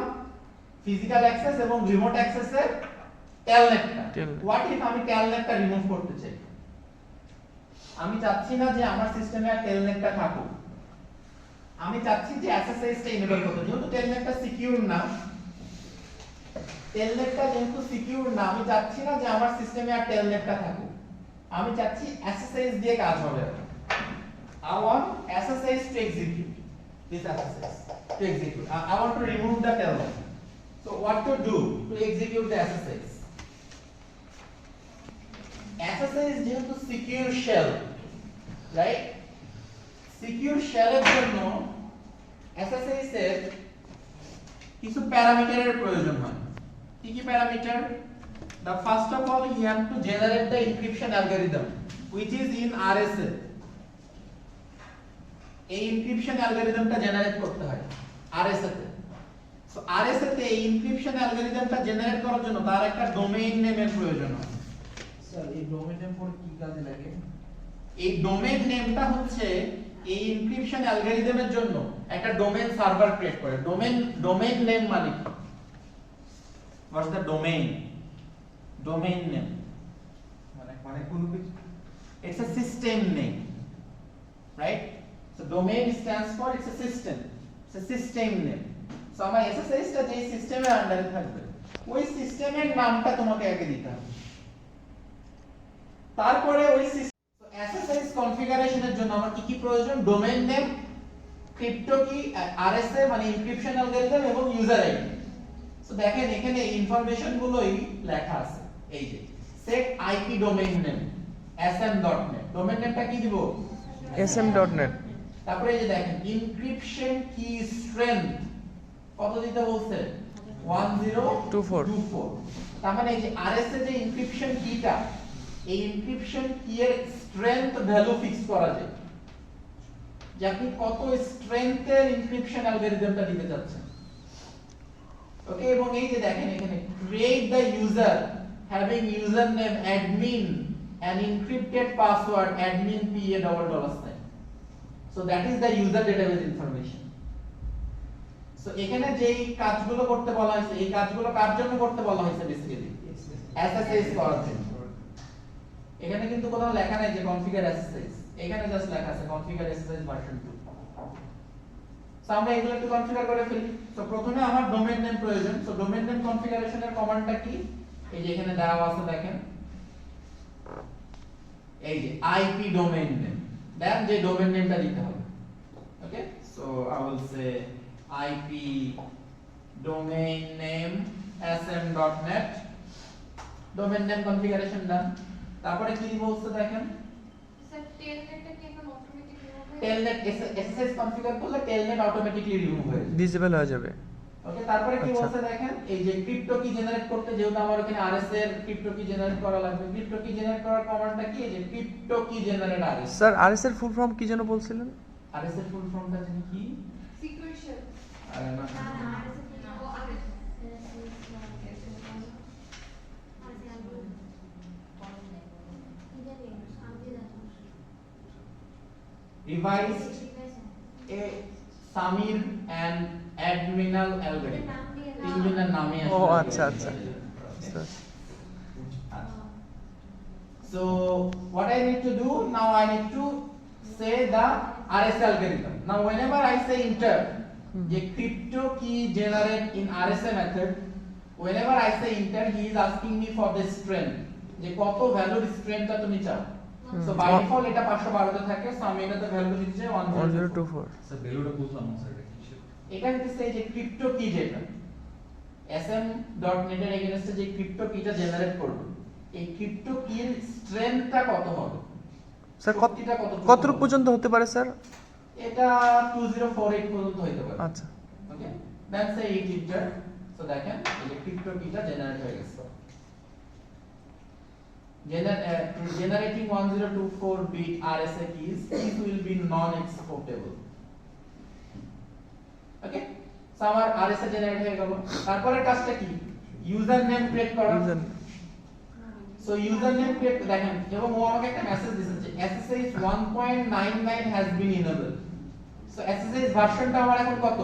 ফিজিক্যাল অ্যাক্সেস এবং রিমোট অ্যাক্সেসের টেলনেটটা হোয়াট ইফ আমি টেলনেটটা রিমুভ করতে চাই আমি চাচ্ছি না যে আমার সিস্টেমে আর টেলনেটটা থাকুক আমি চাচ্ছি যে SSH টা এনেবল করতে যেহেতু টেলনেটটা সিকিউর না আমি চাচ্ছি না যে আমার সিস্টেমে আর টেলনেটটা থাকুক আমি চাচ্ছি SSH দিয়ে কাজ হবে I want SSH to execute this SSH to execute I want to remove the telnet so what to do to execute the SSH যেহেতু সিকিউর শেল রাইট সিকিউর শেলের জন্য SSH এর কিছু প্যারামিটারের প্রয়োজন হয় কি parameter the first of all you have to generate the encryption algorithm which is in RSA এই encryption algorithmটা জেনারেট করতে হয় RSA তে সো RSA তে এই encryption algorithmটা জেনারেট করার জন্য তার একটা ডোমেইন নেমের প্রয়োজন হয় স্যার এই ডোমেইন নেম পরে কি কাজে লাগে এই ডোমেইন নেমটা হচ্ছে এই encryption algorithmের জন্য একটা ডোমেইন সার্ভার ক্রিয়েট করে ডোমেইন নেম মানে কি what's the domain name মানে কোন কিছু it's a system name right so domain stands for it's a system name so আমার SSH টা যে সিস্টেমের আন্ডারে থাকবে ওই সিস্টেমের নামটা তোমাকে আগে দিতে হবে তারপরে ওই SSH কনফিগারেশনের জন্য আমার কি প্রয়োজন ডোমেইন নেম ক্রিপ্টো কি RSA মানে এনক্রিপশন অ্যালগরিদম এবং ইউজার আইডি সো দেখেন এখানে এই ইনফরমেশন গুলোই লেখা আছে এই যে set IP domain name sm.net domain নেমটা কি দিব sm.net তারপরে এই যে দেখেন encryption key strength কত দিতে বলছে 1024 তার মানে এই যে RSA যে encryption keyটা এই এনক্রিপশন কি এর স্ট্রেংথ ভ্যালু ফিক্স করা যায়, যে আপনি কত স্ট্রেংথের এনক্রিপশন অ্যালগরিদমটা দিতে যাচ্ছেন। ওকে, এবং এই যে দেখেন এখানে create the user having username admin and encrypted password admin PA $. So that is the user database information. So এখানে যেই কাজগুলো করতে বলা হয়েছে, এই কাজগুলো কার জন্য করতে বলা হয়েছে বেসিক্যালি SSH করার জন্য। এখানে কিন্তু কোথাও লেখা নাই যে কনফিগার SSH, এখানে জাস্ট লেখা আছে কনফিগার SSH ভার্সন 2। সো আমরা এগুলো একটু কনফিগার করে ফেলি। সো প্রথমে আমার ডোমেইন নেম প্রয়োজন। সো ডোমেইন নেম কনফিগারেশনের কমান্ডটা কি, এই যে এখানে দেওয়া আছে দেখেন, এই যে আইপি ডোমেইন নেম, দেন যে ডোমেইন নেমটা দিতে হবে। Okay, so I will say IP domain name sm.net, domain name configuration done. তারপরে কি বলছে দেখেন, স্যার টেলনেটটা কি এখন অটোমেটিক রিমুভ হয়ে টেলনেট SSH কনফিগার করলে টেলনেট অটোমেটিক্যালি রিমুভ হয়ে যাবে, ডিসেবল হয়ে যাবে। ওকে। তারপরে কি আচ্ছা। বলছে দেখেন, এই যে ক্রিপ্টো কি জেনারেট করতে, যেহেতু আমার এখানে RS এর ক্রিপ্টো কি জেনারেট করা লাগবে, ক্রিপ্টো কি জেনারেট করার কমান্ডটা কি, এই যে ক্রিপ্টো কি জেনারেট RS। স্যার আরএস এর ফুল ফর্ম কি যেন বলছিলেন? RS এর ফুল ফর্মটা জানি কি, সিকুয়েন্সিয়াল আরে না, revised a Samir and adminal algorithm, তিনজনের নামে ও আসলে আচ্ছা আচ্ছা sir. So what I need to do now, I need to say the RSA algorithm. Now whenever I say enter the crypto key generate in RSA method, whenever I say enter, he is asking me for the string, যে কত ভ্যালুর স্ট্রিংটা তুমি চাও। So by default এটা 512 তে থাকে, so আমি এটাতে ভ্যালু দিচ্ছি 1024। স্যার ভ্যালুটা বুঝলাম না স্যার, এটা কিসের? এটা হচ্ছে যে ক্রিপ্টো কি, যেটা sm.net এর এগেইনস্টে যে ক্রিপ্টো কিটা জেনারেট করবে, এই ক্রিপ্টো কির স্ট্রেংথটা কত হবে স্যার শক্তিটা কতটুকু পর্যন্ত হতে পারে স্যার? এটা 2048 পর্যন্ত হতে পারে। আচ্ছা, ওকে, দেন সে ইট ইন্টার। সো দেখেন এই যে ক্রিপ্টো কিটা জেনারেট হয়ে গেছে, generating 1024 bit RSA keys will be non-exportable. Okay, so আমার RSA জেনারেট হয়ে গেল। তারপরে কাজটা কি, ইউজার নেম ক্রিয়েট করা। User so user name create, দেখেন, এবং ও আমাকে একটা মেসেজ দিয়েছে যে SSH 1.99 has been enabled. So SSH ভার্সনটা আমার এখন কত,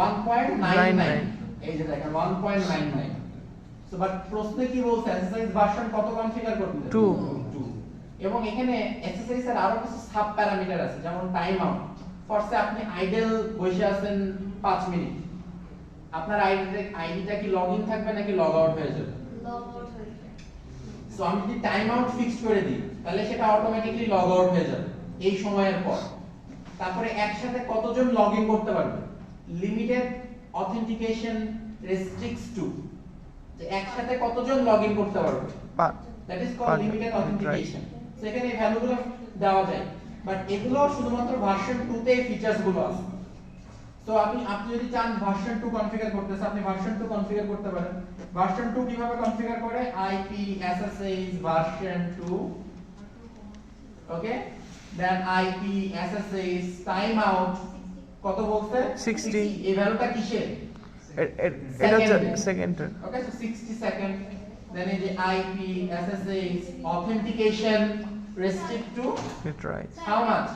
1.99, এই যে দেখেন 1.99। সো বাট প্রশ্নে কি বলছে, SSH ভার্সন কত কনফিগার করতে, 2। এবং এখানে SSH এর আরো কিছু সাব প্যারামিটার আছে, যেমন টাইম আউট। ফরসে আপনি আইডল বসে আছেন 5 মিনিট, আপনার আইডিটা কি লগইন থাকবে নাকি লগ আউট হয়ে যাবে। লগ আউট হয়ে যায়। সো আমি যদি টাইম আউট ফিক্স করে দিই, তাহলে সেটা অটোমেটিক্যালি লগ আউট হয়ে যাবে এই সময়ের পর। তারপরে একসাথে কতজন লগইন করতে পারবে, লিমিটেড অথেন্টিকেশন রেস্ট্রিক্টস টু, যে একসাথে কতজন লগইন করতে পারবে, that is called limited authentication. So এখানে এই ভ্যালুগুলো দেওয়া যায়, বাট এগুলো শুধুমাত্র ভার্সন 2 তে এই ফিচারস গুলো আছে। তো আপনি যদি চান ভার্সন 2 কনফিগার করতে, আপনি ভার্সন 2 কনফিগার করতে পারেন। ভার্সন 2 কিভাবে কনফিগার করে, আইপি SSH ভার্সন 2, ওকে, দেন আইপি SSH টাইম আউট কত বলছে, 60। এই ভ্যালুটা কিসের, এটা হচ্ছে সেকেন্ডের। ওকে, সো 60 সেকেন্ড। দেন এই যে IP SSH authentication restrict to it right how much,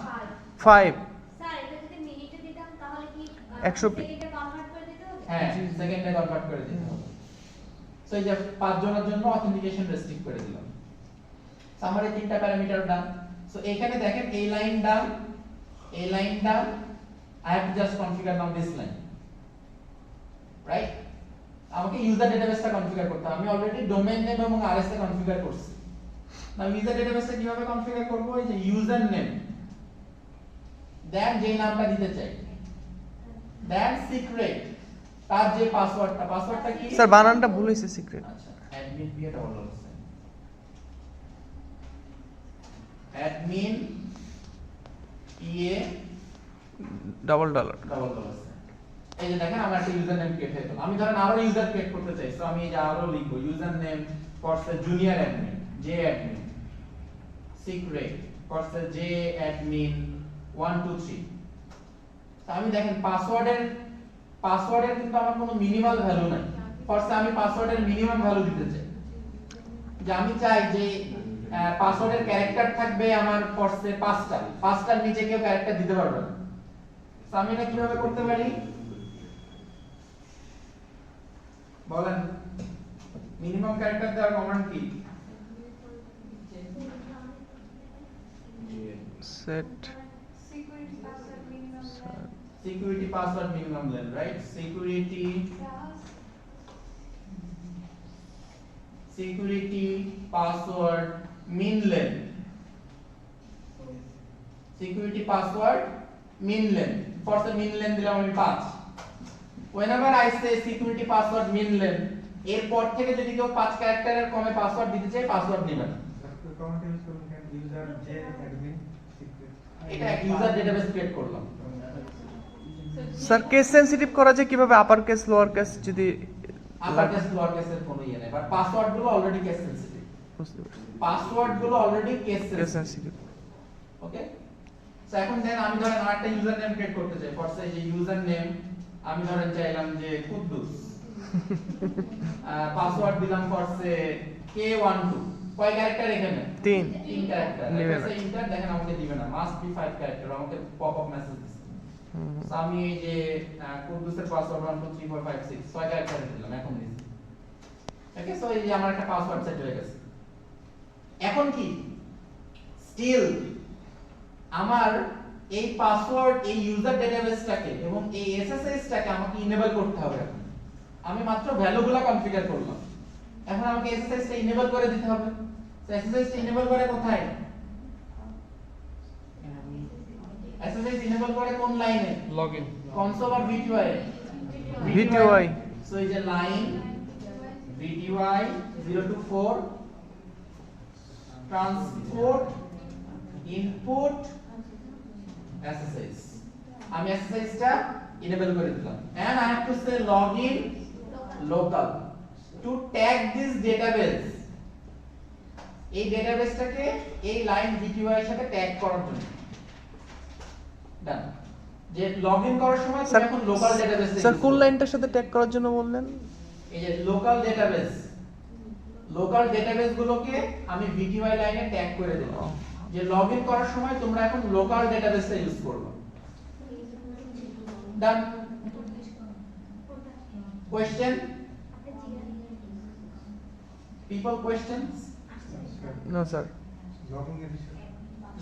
5। Sir এটা যদি মিনিটে দিতাম তাহলে কি 100 সেকেন্ডে কনভার্ট করে দিতে হবে? হ্যাঁ, সেকেন্ডে কনভার্ট করে দিতে হবে। সো এই যে 5 জনের জন্য অথেন্টিকেশন রেস্ট্রিক্ট করে দিলাম। সো আমার এই তিনটা প্যারামিটার ডান। সো এখানে দেখেন এই লাইন ডান, এই line done, I have two just configure now this line, right. আমাকে ইউজার ডেটাবেসটা কনফিগার করতে হবে। আমি অলরেডি ডোমেইন নেম এবং আরএসএ কনফিগার করছি। না, ইউজার ডেটাবেসটা কিভাবে কনফিগার করব, এই যে ইউজার নেম, দেন যে নামটা দিতে চাই, দেন সিক্রেট, তার যে পাসওয়ার্ডটা কি, স্যার বানানটা ভুল হয়েছে, সিক্রেট। আচ্ছা, অ্যাডমিন পিএ $, অ্যাডমিন পিএ $, এই যে দেখেন আমার একটা ইউজার নেম ক্রিয়েট হয়ে গেল। আমি ধরেন আরো ইউজার ক্রিয়েট করতে চাই, সো আমি এই যে আরো লিখবো user name for junior admin, admin secret করছে admin 1 2 3 তো আমি দেখেন পাসওয়ার্ডের কিন্তু আমার কোনো মিনিমাল ভ্যালু নাই ফার্স্ট আমি পাসওয়ার্ডের মিনিমাম ভ্যালু দিতে চাই যে আমি চাই যে পাসওয়ার্ডের ক্যারেক্টার থাকবে আমার ফার্স্টে 5টার নিচে কেউ ক্যারেক্টার দিতে পারবে না তো আমি এটা কিভাবে করতে পারি বলেন মিনিমাম ক্যারেক্টার দেওয়ার কমান্ড কি Set Security password minimum security password minimum then right security password min length security password min length for the min length দিলাম আমি 5 whenever I say security password min length এরপর থেকে যদি কেউ 5 ক্যারেক্টারের কমে পাসওয়ার্ড দিতে চায় পাসওয়ার্ড দিবেন কমান্ড ইউজ করুন ক্যান ইউজার admin secret এটা এক ইউজার ডেটাবেস ক্রিয়েট করলাম স্যার কেস সেনসিটিভ করা যায় কিভাবে আপার কেস লোয়ার কেস যদি আপার কেস লোয়ার কেসের কোনো ইয়ে নাই বাট পাসওয়ার্ড গুলো অলরেডি কেস সেনসিটিভ বুঝতে পারছি পাসওয়ার্ড গুলো already case case sensitive sensitive okay so এখন দেন আমি ধরেন আরেকটা ইউজার নেম ক্রিয়েট করতে চাই ফর সে যে ইউজার নেম আমি ধরেন চাইলাম যে কুদ্দুস পাসওয়ার্ড দিলাম ফর সে k12 কয় ক্যারেক্টার এখানে 3 ক্যারেক্টার নেবে না। সে ইন্টার দেখেন আমাকে দিবে না মাস্ট বি 5 ক্যারেক্টার আমাকে পপ আপ মেসেজ দিছে সো আমি এই যে কুদ্দুসের পাসওয়ার্ড 1 2 3 4 5 6 ছয় ক্যারেক্টার দিলাম এখন দিছি ওকে সো এই যে আমার একটা পাসওয়ার্ড সেট হয়ে গেছে এখন কি স্টিল আমার এই পাসওয়ার্ড এই ইউজার ডেটাবেসটাকে এবং এই এসএসএসটাকে আমাকে ইনেবল করতে হবে এখন আমি মাত্র ভ্যালুগুলো কনফিগার করলাম এখন আমাকে এসএসএসটা ইনেবল করে দিতে হবে তো এসএসএসটা ইনেবল করে কোথায় এসএসএস ইনেবল করে কোন লাইনে Login. কনসোল অর ভিটিওআই VTY সো এই যে line VTY 0 to 4 transport input SSH আমি SSH টা enable করে দিলাম and I have to say login local to tag this database এই ডেটাবেসটাকে এই লাইন VTY এর সাথে ট্যাগ করার জন্য ডান যে লগইন করার সময় তুমি এখন লোকাল ডেটাবেস স্যার কোন লাইনটার সাথে ট্যাগ করার জন্য বললেন এই যে লোকাল ডেটাবেস গুলোকে আমি VTY লাইনে ট্যাগ করে দেব যে লগইন করার সময় তোমরা এখন লোকাল ডেটাবেসটা ইউজ করবে done question people questions no sir login এর বিষয়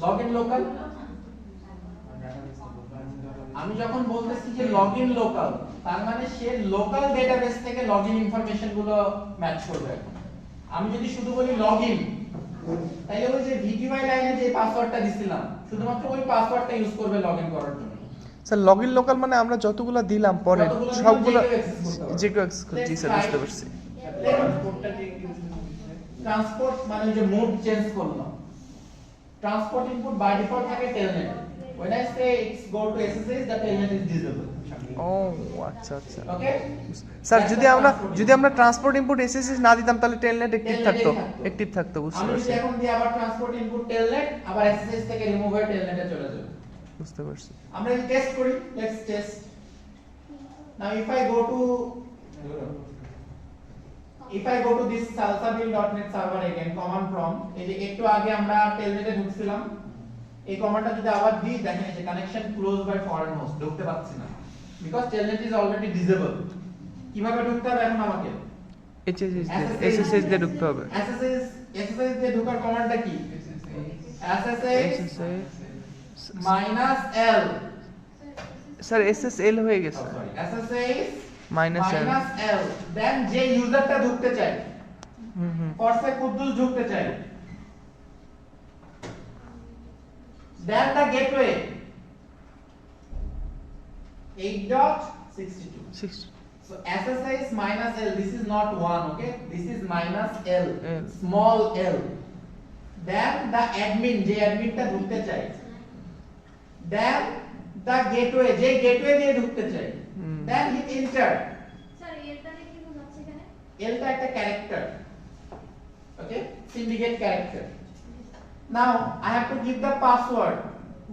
লগইন লোকাল আমি যখন বলতেছি যে লগইন লোকাল তার মানে সে লোকাল ডেটাবেস থেকে লগইন ইনফরমেশন গুলো ম্যাচ করবে এখন আমি যদি শুধু বলি লগইন তাহলে ওই যে VTY লাইনে যে পাসওয়ার্ডটা দিছিলাম শুধুমাত্র ওই পাসওয়ার্ডটা ইউজ করবে লগইন করার জন্য স্যার লগইন লোকাল মানে আমরা যতগুলো দিলাম পরে যতগুলো দিলাম, সবগুলো যে কেউ access করতে পারবে। জি স্যার বুঝতে পারছি ট্রান্সপোর্ট মানে যে মোড চেঞ্জ করলাম ট্রান্সপোর্ট ইনপুট বাই ডিফল্ট থাকে Telnet when I say it's go to SSH the telnet is disabled ও আচ্ছা আচ্ছা okay স্যার যদি আমরা ট্রান্সপোর্ট ইনপুট এসএসএস না দিতাম তাহলে টেলনেট অ্যাক্টিভ থাকতো বুঝতে আমি পারছি যদি এখন দিয়ে আবার ট্রান্সপোর্ট ইনপুট টেলনেট আবার SSH থেকে রিমুভ হয়ে টেলনেটে চলে যাবে বুঝতে পারছি আমরা যদি টেস্ট করি let's test now if I go to this salsabil.net server again command prompt এই যে একটু আগে আমরা টেলনেটে ঢুকছিলাম এই কমান্ডটা যদি আবার দিই দেখেন এই যে connection close by foreign host ঢুকতে পারছি না because telnet is already disable কিভাবে ঢুকতে হবে এখন আমাকে এসএসএস দিয়ে ঢুকতে হবে SSH দিয়ে ঢোকার কমান্ডটা কি SSH minus L sir SSL হয়ে গেছে SSH মাইনাস L দেন যে ইউজারটা ঢুকতে চায় ফরসে কুদ্দুস ঢুকতে চায় then the gateway 8.62 so SSH minus L this is not 1 okay this is minus L small l then the admin যে অ্যাডমিনটা ঢুকতে চায় then the gateway যে গেটওয়ে দিয়ে ঢুকতে চায় then hit enter স্যার এরটাতে কি বোঝাচ্ছে এখানে L টা একটা character Okay, syndicate character. Now I have to give the password.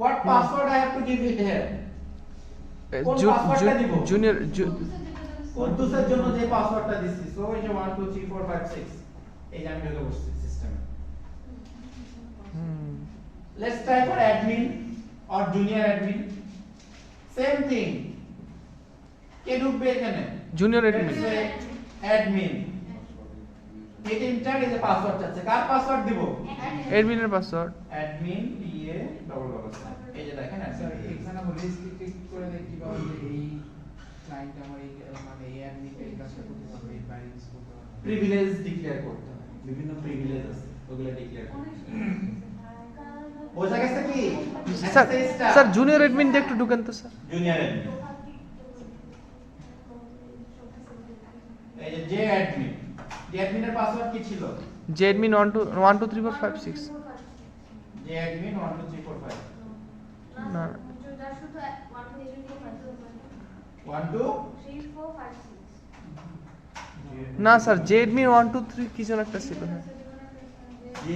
What password I have to give it here? কোন পাসওয়ার্ডটা দিব? জুনিয়র কুদ্দুসের জন্য যে পাসওয়ার্ডটা দিছি, সো এই যে 1 2 3 4 5 6 এই যে আমি ঢুকে বসছি সিস্টেমে। Let's try for admin or junior admin. Same thing. কে ঢুকবে এখানে? Junior admin. Let's say admin. Get enter is a password চাচ্ছে। কার পাসওয়ার্ড দিব? অ্যাডমিনের password. admin pa double double sign. এই যে দেখেন স্যার এক্সাম্পল রেস্ট্রিক্ট করে দেখি বা এই ক্লায়েন্ট আমার এই মানে এই অ্যাডমিন এই কাজটা করতে পারবে এই বাইরে ইউজ করতে পারবে প্রিভিলেজ ডিক্লেয়ার করতে হয়। বিভিন্ন প্রিভিলেজ আছে, ওগুলো ডিক্লেয়ার করতে হয়। বোঝা গেছে কি? স্যার স্যার জুনিয়র অ্যাডমিন দিয়ে একটু ঢুকেন তো স্যার। Junior admin. এই যে অ্যাডমিন। যে অ্যাডমিনের পাসওয়ার্ড কি ছিল? যে অ্যাডমিন 1 2 3 4 5 6 যে অ্যাডমিন 1 2 3 4 5 না 1 2 না স্যার যে অ্যাডমিন 1 2 3 কিছু একটা ছিল। হ্যাঁ যে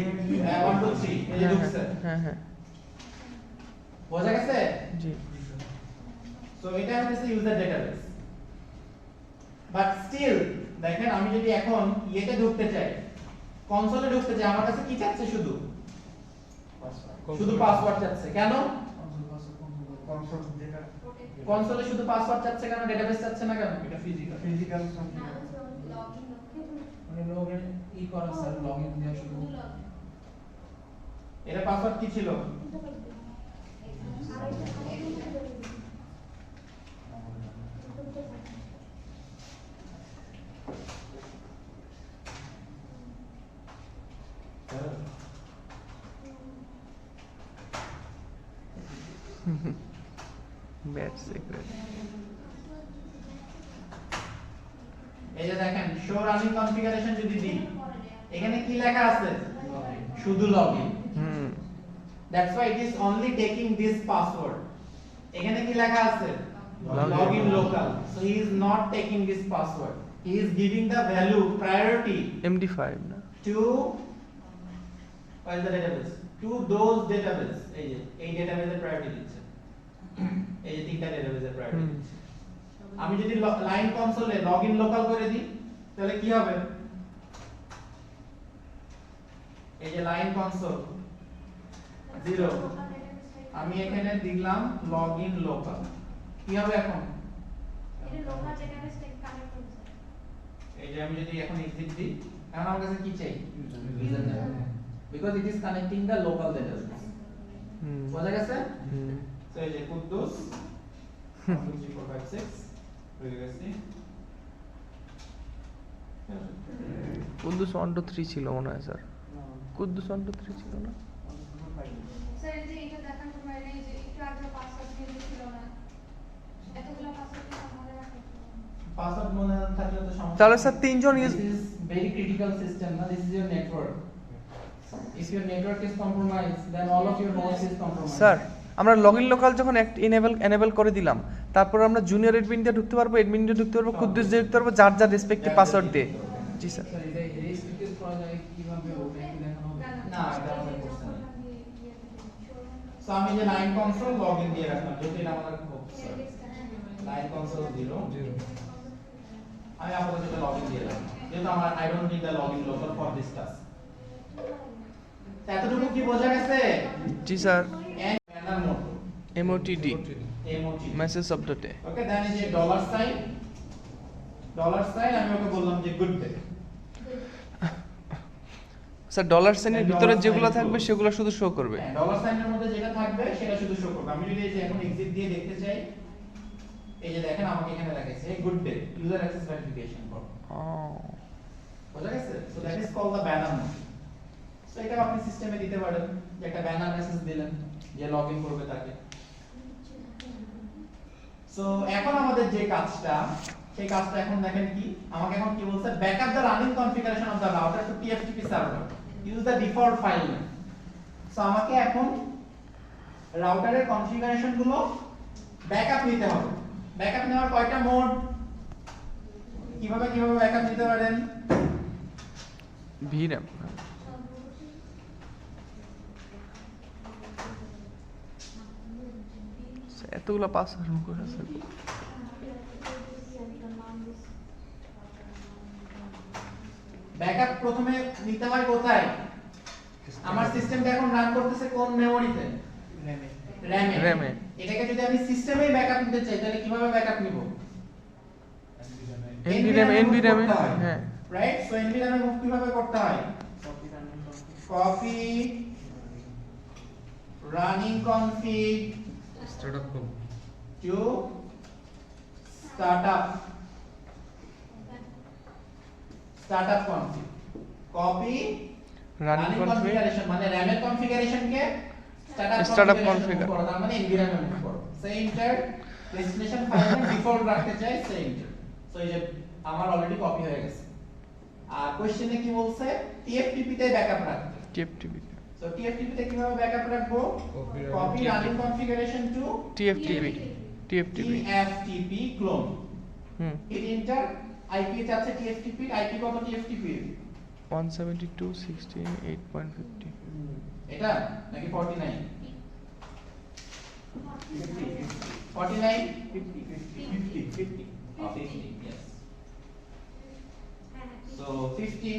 1 2 3 এই যে ঢুকছে। হ্যাঁ হ্যাঁ বোঝা গেছে? জি। সো এটা হচ্ছে ইউজার ডেটাবেস। বাট স্টিল দেখেন আমি যদি এখন ইয়েতে ঢুকতে চাই, কনসোলে ঢুকতে চাই, আমার কাছে কি চাচ্ছে? শুধু পাসওয়ার্ড চাচ্ছে। কেন? কনসোল যেটা কনসোলে শুধু পাসওয়ার্ড চাচ্ছে কেন? ডেটাবেস চাচ্ছে না কেন? এটা ফিজিক্যাল সামথিং মানে লগইন ই করা স্যার লগইন দেওয়া শুধু এটা পাসওয়ার্ড কি ছিল? Bad secret. এই যে দেখেন শো রানিং কনফিগারেশন যদি দিই, এখানে কি লেখা আছে? শুধু login. That's why it is only taking this password. এখানে কি লেখা আছে? Login local. So he is not taking this password. He is giving the value priority MD5 না to what is the database? To those database. এই যে এই ডেটাবেসের priority দিচ্ছে। এই যে তিনটা ডেটাবেসের প্রায়োরিটি দিচ্ছে। আমি যদি লাইন কনসোলে লগইন লোকাল করে দিই তাহলে কি হবে? এই যে লাইন কনসোল 0, আমি এখানে দিলাম লগইন লোকাল। কি হবে এখন? এই যে আমি যদি এখন এক্সিট দিই, এখন আমার কাছে কি চাই? User name, because it is connecting the local database. বোঝা গেছে? তো এই যে কুদ্দুস 1 2 3 4 5 6 হয়ে গেছে। কুদ্দুস 1 2 3 ছিল মনে হয় স্যার। কুদ্দুস 1 2 3 ছিল না? স্যার এই যে এটা দেখানোর বাইরে এই যে একটু আগে পাসওয়ার্ড ছিল না, এতগুলো পাসওয়ার্ড মনে রাখতে পাসওয়ার্ড মনে না থাকলে তো সমস্যা। তাহলে স্যার তিনজন This is very critical system না, this is your network. If your network is compromised, then all of your nodes is compromised. Sir আমরা লগইন লোকাল যখন এনেবল করে দিলাম, তারপর আমরা জুনিয়র অ্যাডমিন দিয়ে ঢুকতে পারবো, অ্যাডমিন দিয়ে ঢুকতে পারবো, কুদ্দুস দিয়ে ঢুকতে পারবো, যার যার রেসপেক্টিভ পাসওয়ার্ড দিয়ে। জি স্যার। স্যার এটা রেস্ট্রিক্টেড করা যায় কিভাবে ওটা একটু দেখানো হবে? না এটা আমরা করছি না। সো আমি যে লাইন কনসোল লগইন দিয়ে রাখলাম, যেটা এটা আমাদের খুব লাইন কনসোল 0 আমি আপাতত এটা লগইন দিয়ে রাখলাম, যেহেতু আমার I don't need the login local for this task. এতটুকু কি বোঝা গেছে? জি sir. Banner mode MOTD MOT message শব্দতে। ওকে, দেন এই যে ডলার সাইন আমি ওকে বললাম যে গুড ডে। স্যার ডলার সাইনের ভিতরে যেগুলো থাকবে সেগুলো শুধু শো করবে। হ্যাঁ, ডলার সাইনের মধ্যে যেটা থাকবে সেটা শুধু শো করবে। আমি যদি এই যে এখন এক্সিট দিয়ে দেখতে চাই, এই যে দেখেন আমাকে এখানে দেখাচ্ছে good day user access verification for. বোঝা গেছে? So that is called the banner mode. So এটা আপনি সিস্টেমে দিতে পারেন যে একটা ব্যানার মেসেজ দিলেন যে লগইন করবে তাকে। সো এখন আমাদের যে কাজটা, সেই কাজটা এখন দেখেন কি, আমাকে এখন কি বলছে? Backup the running configuration of the router to TFTP server, use the default file name. So আমাকে এখন রাউটারের কনফিগারেশন গুলো ব্যাকআপ নিতে হবে। ব্যাকআপ নেওয়ার কয়টা মোড? কিভাবে ব্যাকআপ নিতে পারেন? VRAM এতগুলো পাসওয়ার্ড মুখস্থ আছে ব্যাকআপ প্রথমে নিতে হয় কোথায়? আমার সিস্টেমটা এখন রান করতেছে কোন মেমোরিতে? র‍্যামে। এটাকে যদি আমি সিস্টেমেই ব্যাকআপ নিতে চাই তাহলে কিভাবে ব্যাকআপ নিব? NVRAM হ্যাঁ রাইট, সো NVRAM এ মুভ কিভাবে করতে হয়? কপি রানিং কনফিগ স্টার্টআপ করব to startup config copy running config configuration মানে RAM এর কনফিগারেশন কে Startup configuration config করো, তার মানে environment মুভ করো। সে এন্টার ডেস্টিনেশন ফাইল ডিফল্ট রাখতে চাই, সে এন্টার। সো এই যে আমার অলরেডি কপি হয়ে গেছে। আর কোশ্চেনে কি বলছে? TFTP তে ব্যাকআপ রাখতে। TFTP সো TFTP তে কিভাবে ব্যাকআপ রাখবো? Copy running configuration to TFTP TFTP colon. Hmm hit enter. IP চাচ্ছে TFTP, আইপি কত TFTP? 172.16.8.50 এটা নাকি 49? 49 50 yes. So 50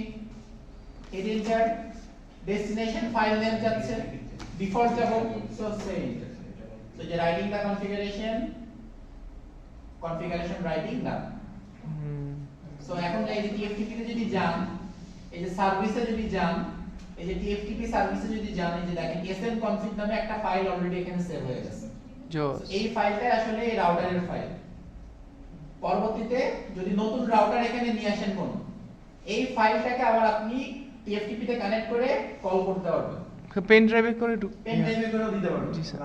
hit enter, destination file name যাচ্ছে default যাব, so say enter. So যে writing the configuration writing না। So এখন এই যে TFTP তে যদি যান, এই যে সার্ভিসে যদি যান, এই যে TFTP সার্ভিসে যদি যান, এই যে দেখেন snconfig নামে একটা ফাইল অলরেডি এখানে সেভ হয়ে গেছে। জোস এই ফাইলটা আসলে এই রাউটারের ফাইল। পরবর্তীতে যদি নতুন রাউটার এখানে নিয়ে আসেন কোন, এই ফাইলটাকে আবার আপনি TFTP তে কানেক্ট করে কল করতে পারবেন। পেন ড্রাইভে করে পেন ড্রাইভে করেও দিতে পারবেন। জি স্যার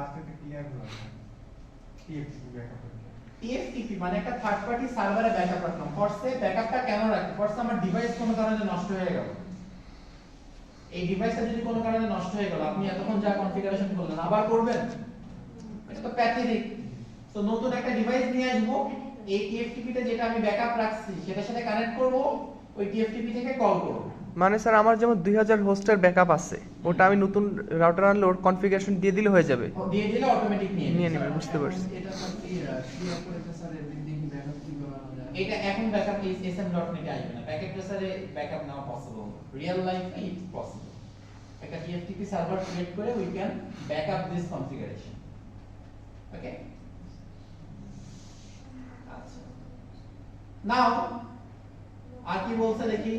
TFTP মানে একটা থার্ড পার্টি সার্ভারে ব্যাকআপ রাখলাম। ফরসে ব্যাকআপটা কেন রাখি? ফরসে আমার ডিভাইস কোনো কারণে নষ্ট হয়ে গেল, এই ডিভাইসটা যদি কোনো কারণে নষ্ট হয়ে গেল, আপনি এতক্ষণ যা কনফিগারেশন করলেন আবার করবেন, এটা তো প্যাথেটিক। তো নতুন একটা ডিভাইস নিয়ে আসবো, এই TFTP তে যেটা আমি ব্যাকআপ রাখছি সেটার সাথে কানেক্ট করব, ওই TFTP থেকে কল করব। মানে স্যার আমার যেমন 2000 হোস্টের ব্যাকআপ আছে, ওটা আমি নতুন রাউটার আনলে ওর কনফিগারেশন দিয়ে দিলে হয়ে যাবে, দিয়ে দিলে অটোমেটিক নিয়ে নেবে। বুঝতে পারছি। এটা তো ক্লিয়ার করে স্যার এভরিথিং ব্যাকআপ কি বানানো যায়? এটা এখন ব্যাকআপ এই sm.net এ আসবে না, প্যাকেট ট্রেসারে ব্যাকআপ নেওয়া possible, real life it's possible. একটা TFTP সার্ভার ক্রিয়েট করে we can backup this configuration. Okay, আচ্ছা নাও আর কি বলছে দেখি,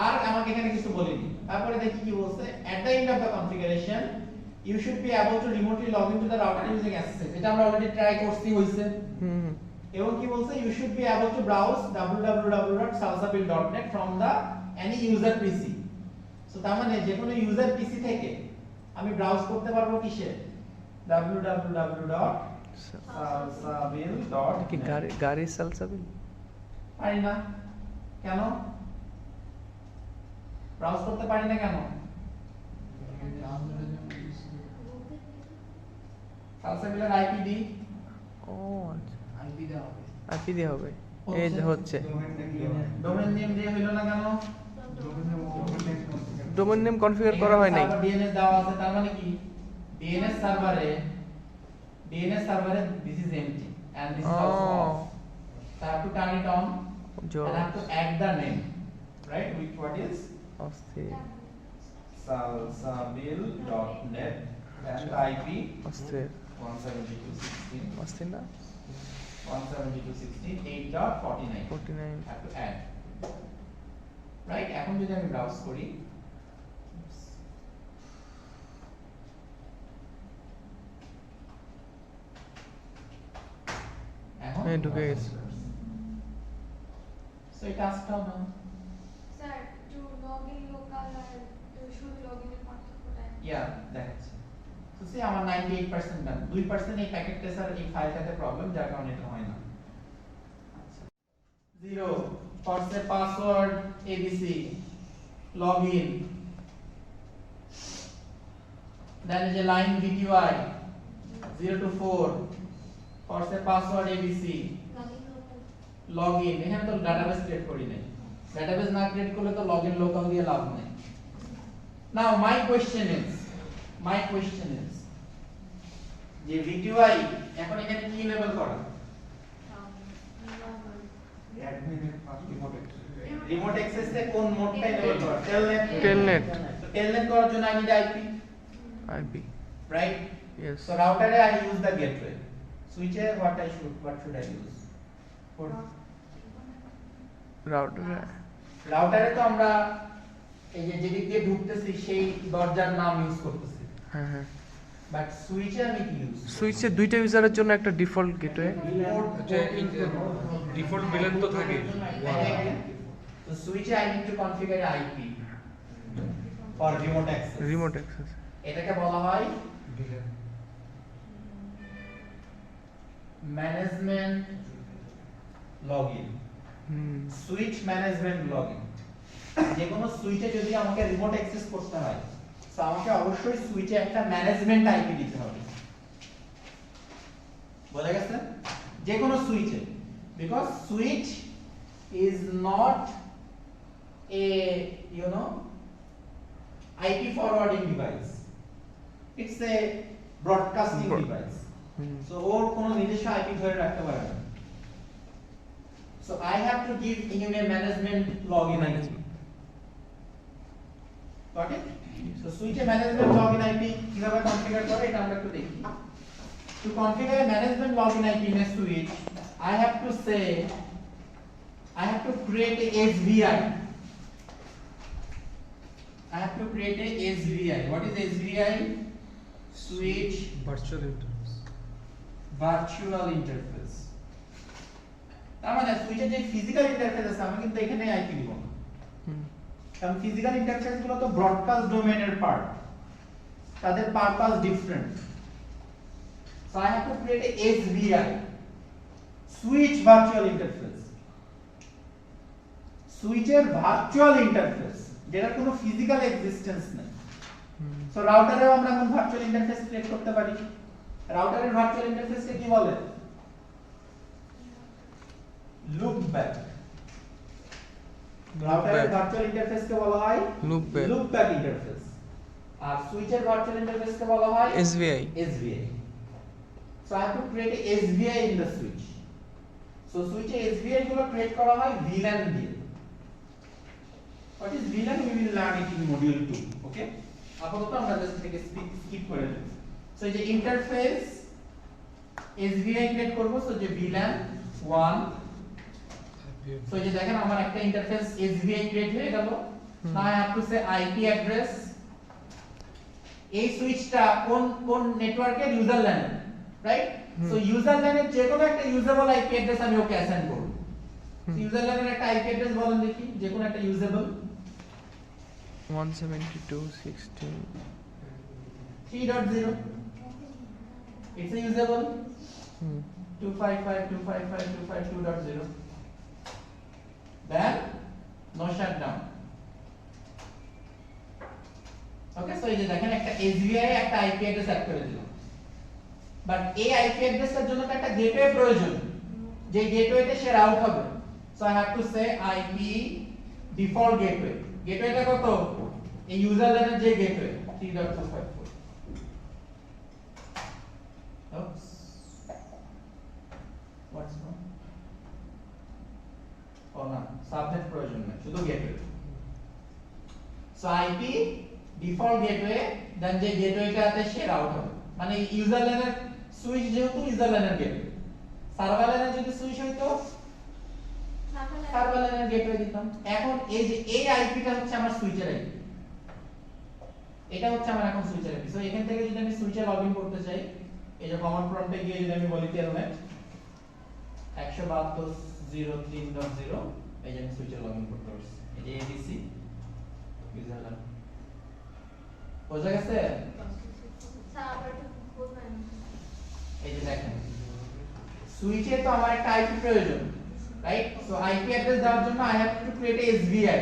আর আমাকে এখানে কিছু বলেনি। তারপরে দেখি কি বলছে, at the end of the configuration you should be able to remotely log into the router using SSH। এটা আমরা অলরেডি ট্রাই করছি, হইছে। এবং কি বলছে, you should be able to browse www.salsabil.net from the any user PC। So তার মানে যে কোনো ইউজার পিসি থেকে আমি ব্রাউজ করতে পারবো কিসে? www.salsabil.net। কি গাড়ি সালসাবিল পারি না কেন? ব্রাউজ করতে পারি না কেন? সালসাবিলের আইপি দি, ও আচ্ছা আইপি দেওয়া হবে। আইপি দিয়ে হবে, এই যে হচ্ছে ডোমেইন নেম দিয়ে হইলো না কেন? ডোমেইন নেম কনফিগার করা হয় নাই। DNS দেওয়া আছে, তার মানে কি DNS সার্ভারে this is empty and this is also off, so I have to turn it on and I have to add the name, right, which what is অস্থির salsabil.net and the IP অস্থির 172.16 অস্থির না 172.16.8.49 49 have to add, right। এখন যদি আমি browse করি, এখন হ্যাঁ ঢুকে গেছে। সো এই টাস্কটাও না, sir to log in local আর শুধু লগ ইনের পার্থক্যটা ইয়া দেখাচ্ছে। তো সে আমার 98% ডান, 2% এই প্যাকেট ট্রেসার এই ফাইলটাতে প্রবলেম, যার কারণে এটা হয় না। আচ্ছা 0 ফরসে পাসওয়ার্ড abc লগইন, দেন যে লাইন vty 0 to 4 ফরসে পাসওয়ার্ড abc লগইন, এখানে তো ডাটাবেস ক্রিয়েট করি নাই, ডেটাবেস না ক্রিয়েট করলে তো লগইন লোকাল দিয়ে লাভ নেই। নাও মাই কোশ্চেন ইজ যে ভিটিওআই এখন এখানে কি লেভেল করা? রিমোট অ্যাক্সেস এ কোন মোডটাই লেভেল করা? টেলনেট। Telnet. টেলনেট করার জন্য I need IP, IP. right? Yes. So router I use the gateway. Switch what should I use? For Router. রাউটারে তো আমরা এই যে যেদিক দিয়ে ঢুকতেছি সেই দরজার নাম ইউজ করতেছি, হ্যাঁ। বাট সুইচে আমি কি ইউজ? সুইচে দুইটা ইউজারের জন্য একটা ডিফল্ট গেটওয়ে। ডিফল্ট ভিলেন তো থাকে। তো সুইচে I need to configure IP for remote access. Remote access. এটাকে বলা হয় management login, switch management login. যে কোনো সুইচে যদি আমাকে রিমোট অ্যাক্সেস করতে হয় তো আমাকে অবশ্যই সুইচে একটা ম্যানেজমেন্ট আইপি দিতে হবে। বোঝা গেছে? যে কোনো সুইচে, because switch is not a IP forwarding device, it's a broadcasting device, so ওর কোনো নিজস্ব IP ধরে রাখতে পারে না। So I have to give him a management login IP. Got it? So switch a management login IP কিভাবে configure করে এটা আমরা একটু দেখি। To configure a management login IP in a switch, I have to create a SVI. I have to create a SVI. What is SVI? Switch virtual interface. তার মানে সুইচের যে ফিজিক্যাল ইন্টারফেস আছে আমি কিন্তু এখানে আইপি দিব না, কারণ ফিজিক্যাল ইন্টারফেস গুলো তো ব্রডকাস্ট ডোমেইনের পার্ট, তাদের purpose different. So I have to create a SVI, switch virtual interface. সুইচের ভার্চুয়াল ইন্টারফেস যেটার কোনো ফিজিক্যাল এক্সিস্টেন্স নেই। সো রাউটারেও আমরা কোন ভার্চুয়াল ইন্টারফেস ক্রিয়েট করতে পারি? রাউটারের ভার্চুয়াল ইন্টারফেসকে কি বলে? লুপব্যাক। রাউটারের ভার্চুয়াল ইন্টারফেসকে বলা হয় লুপব্যাক ইন্টারফেস, আর সুইচের ভার্চুয়াল ইন্টারফেসকে বলা হয় SVI. So I have to create a SVI in the switch. So switch A SVI গুলো ক্রিয়েট করা হয় VLAN দিয়ে। What is VLAN? We will learn it in module 2. Okay? আপাতত আমরা জাস্ট থেকে স্কিপ করে দেব। সো এই যে ইন্টারফেস SVI ক্রিয়েট করব, সো যে VLAN 1। সো এই যে দেখেন আমার একটা ইন্টারফেস SVI ক্রিয়েট হয়ে গেল। Now I have to say IP address. এই সুইচটা কোন নেটওয়ার্কের? User LAN, right? So user ল্যানের যে কোনো একটা ইউজেবল IP অ্যাড্রেস আমি ওকে অ্যাসাইন করব। ইউজার ল্যানের একটা IP অ্যাড্রেস বলেন দেখি, যে কোনো একটা usable. 172.16.3.0. It's a usable. 255.255.252.0. Then no shutdown. Okay, so এই যে দেখেন একটা SVI একটা IP অ্যাড্রেস অ্যাড করে দিলাম, বাট এই IP অ্যাড্রেসের জন্য তো একটা গেটওয়ে প্রয়োজন, যে গেটওয়েতে সে রাউট হবে। So I have to say IP default gateway. গেটওয়েটা কত? এই ইউজার ল্যানের যে gateway 3.254। Oops. What's wrong? Oh no, subnet প্রয়োজন নেই, শুধু gateway. So IP default gateway, then যে গেটওয়েটাতে সে রাউট হবে, মানে ইউজার ল্যানের সুইচ যেহেতু ইউজার ল্যানের গেটওয়ে, সার্ভার ল্যানের যদি সুইচ হইতো সার্ভার ল্যানের গেটওয়ে দিতাম। এখন এই যে এই আইপিটা হচ্ছে আমার সুইচের আইপি, এটা হচ্ছে আমার এখন সুইচের আইপি। সো এখান থেকে যদি আমি সুইচে লগইন করতে চাই, এই যে কমান্ড প্রম্পটে গিয়ে যদি আমি বলি telnet 172.0.3.0, এই যে আমি সুইচে লগইন করতে পারছি। এই যে ABC ইউজার ল্যান বোঝা গেছে? এই যে দেখেন সুইচে তো আমার একটা আইপি প্রয়োজন, রাইট? সো আইপি অ্যাড্রেস দেওয়ার জন্য I have to create a SVI।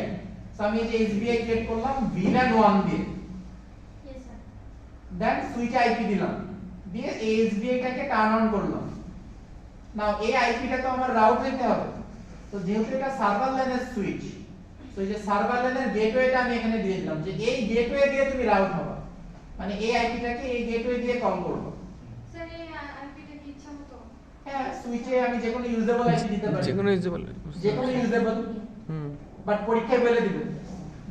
So আমি এই যে SVI ক্রিয়েট করলাম VLAN 1 দিয়ে, দেন সুইচ আইপি দিলাম, দিয়ে এই SVI টাকে টার্ন অন করলাম। নাও এই আইপিটা তো আমার রাউট দিতে হবে, তো যেহেতু এটা সার্ভার ল্যানের সুইচ, তো এই যে সার্ভার লেনের গেটওয়েটা আমি এখানে দিয়ে দিলাম যে এই গেটওয়ে দিয়ে তুমি রাউট হবে, মানে এই আইপিটাকে এই গেটওয়ে দিয়ে কল করবে। স্যার এই আইপিটা কি ইচ্ছা মতো? হ্যাঁ, সুইচে আমি যে কোনো ইউজেবল আইপি দিতে পারি, যে কোনো ইউজেবল। যে কোনো ইউজেবল, বাট পরীক্ষায় বলে দিবে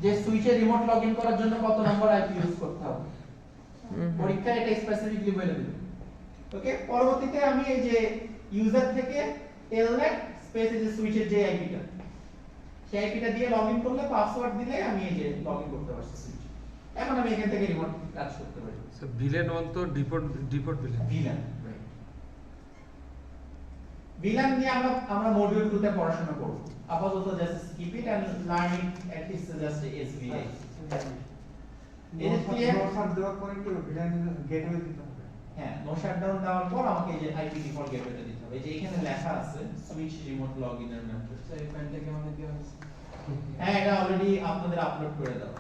যে সুইচে রিমোট লগইন করার জন্য কত নম্বর আইপি ইউজ করতে হবে, পরীক্ষায় এটা স্পেসিফিকলি বলে দিবে। ওকে, পরবর্তীতে আমি এই যে ইউজার থেকে টেলনেট স্পেস এই যে সুইচের যে আইপিটা, সেই আইপিটা দিয়ে লগইন করলে পাসওয়ার্ড দিলে আমি এই যে লগইন করতে পারছি সুইচ। এখন আমি এখান থেকে রিমোট কাজ করতে পারি। স্যার ভিলেন অন তো default villain. Villain, right. Villain নিয়ে আমরা মডিউল 2 তে পড়াশোনা করব। আপাতত just skip it and learn it at least just SVI. এই যে ক্লিয়ার নোট দেওয়ার পরে কি ভিলেন গেটওয়ে দিতে হবে? হ্যাঁ, নো শাটডাউন দেওয়ার পর আমাকে এই যে আইপি ডিফল্ট গেটওয়েটা দিতে হবে। এই যে এখানে লেখা আছে সুইচ রিমোট লগইন এর মেথড। স্যার এই ফাইলটা কি আমাদের দেওয়া হয়েছে? হ্যাঁ, এটা অলরেডি আপনাদের আপলোড করে দেওয়া।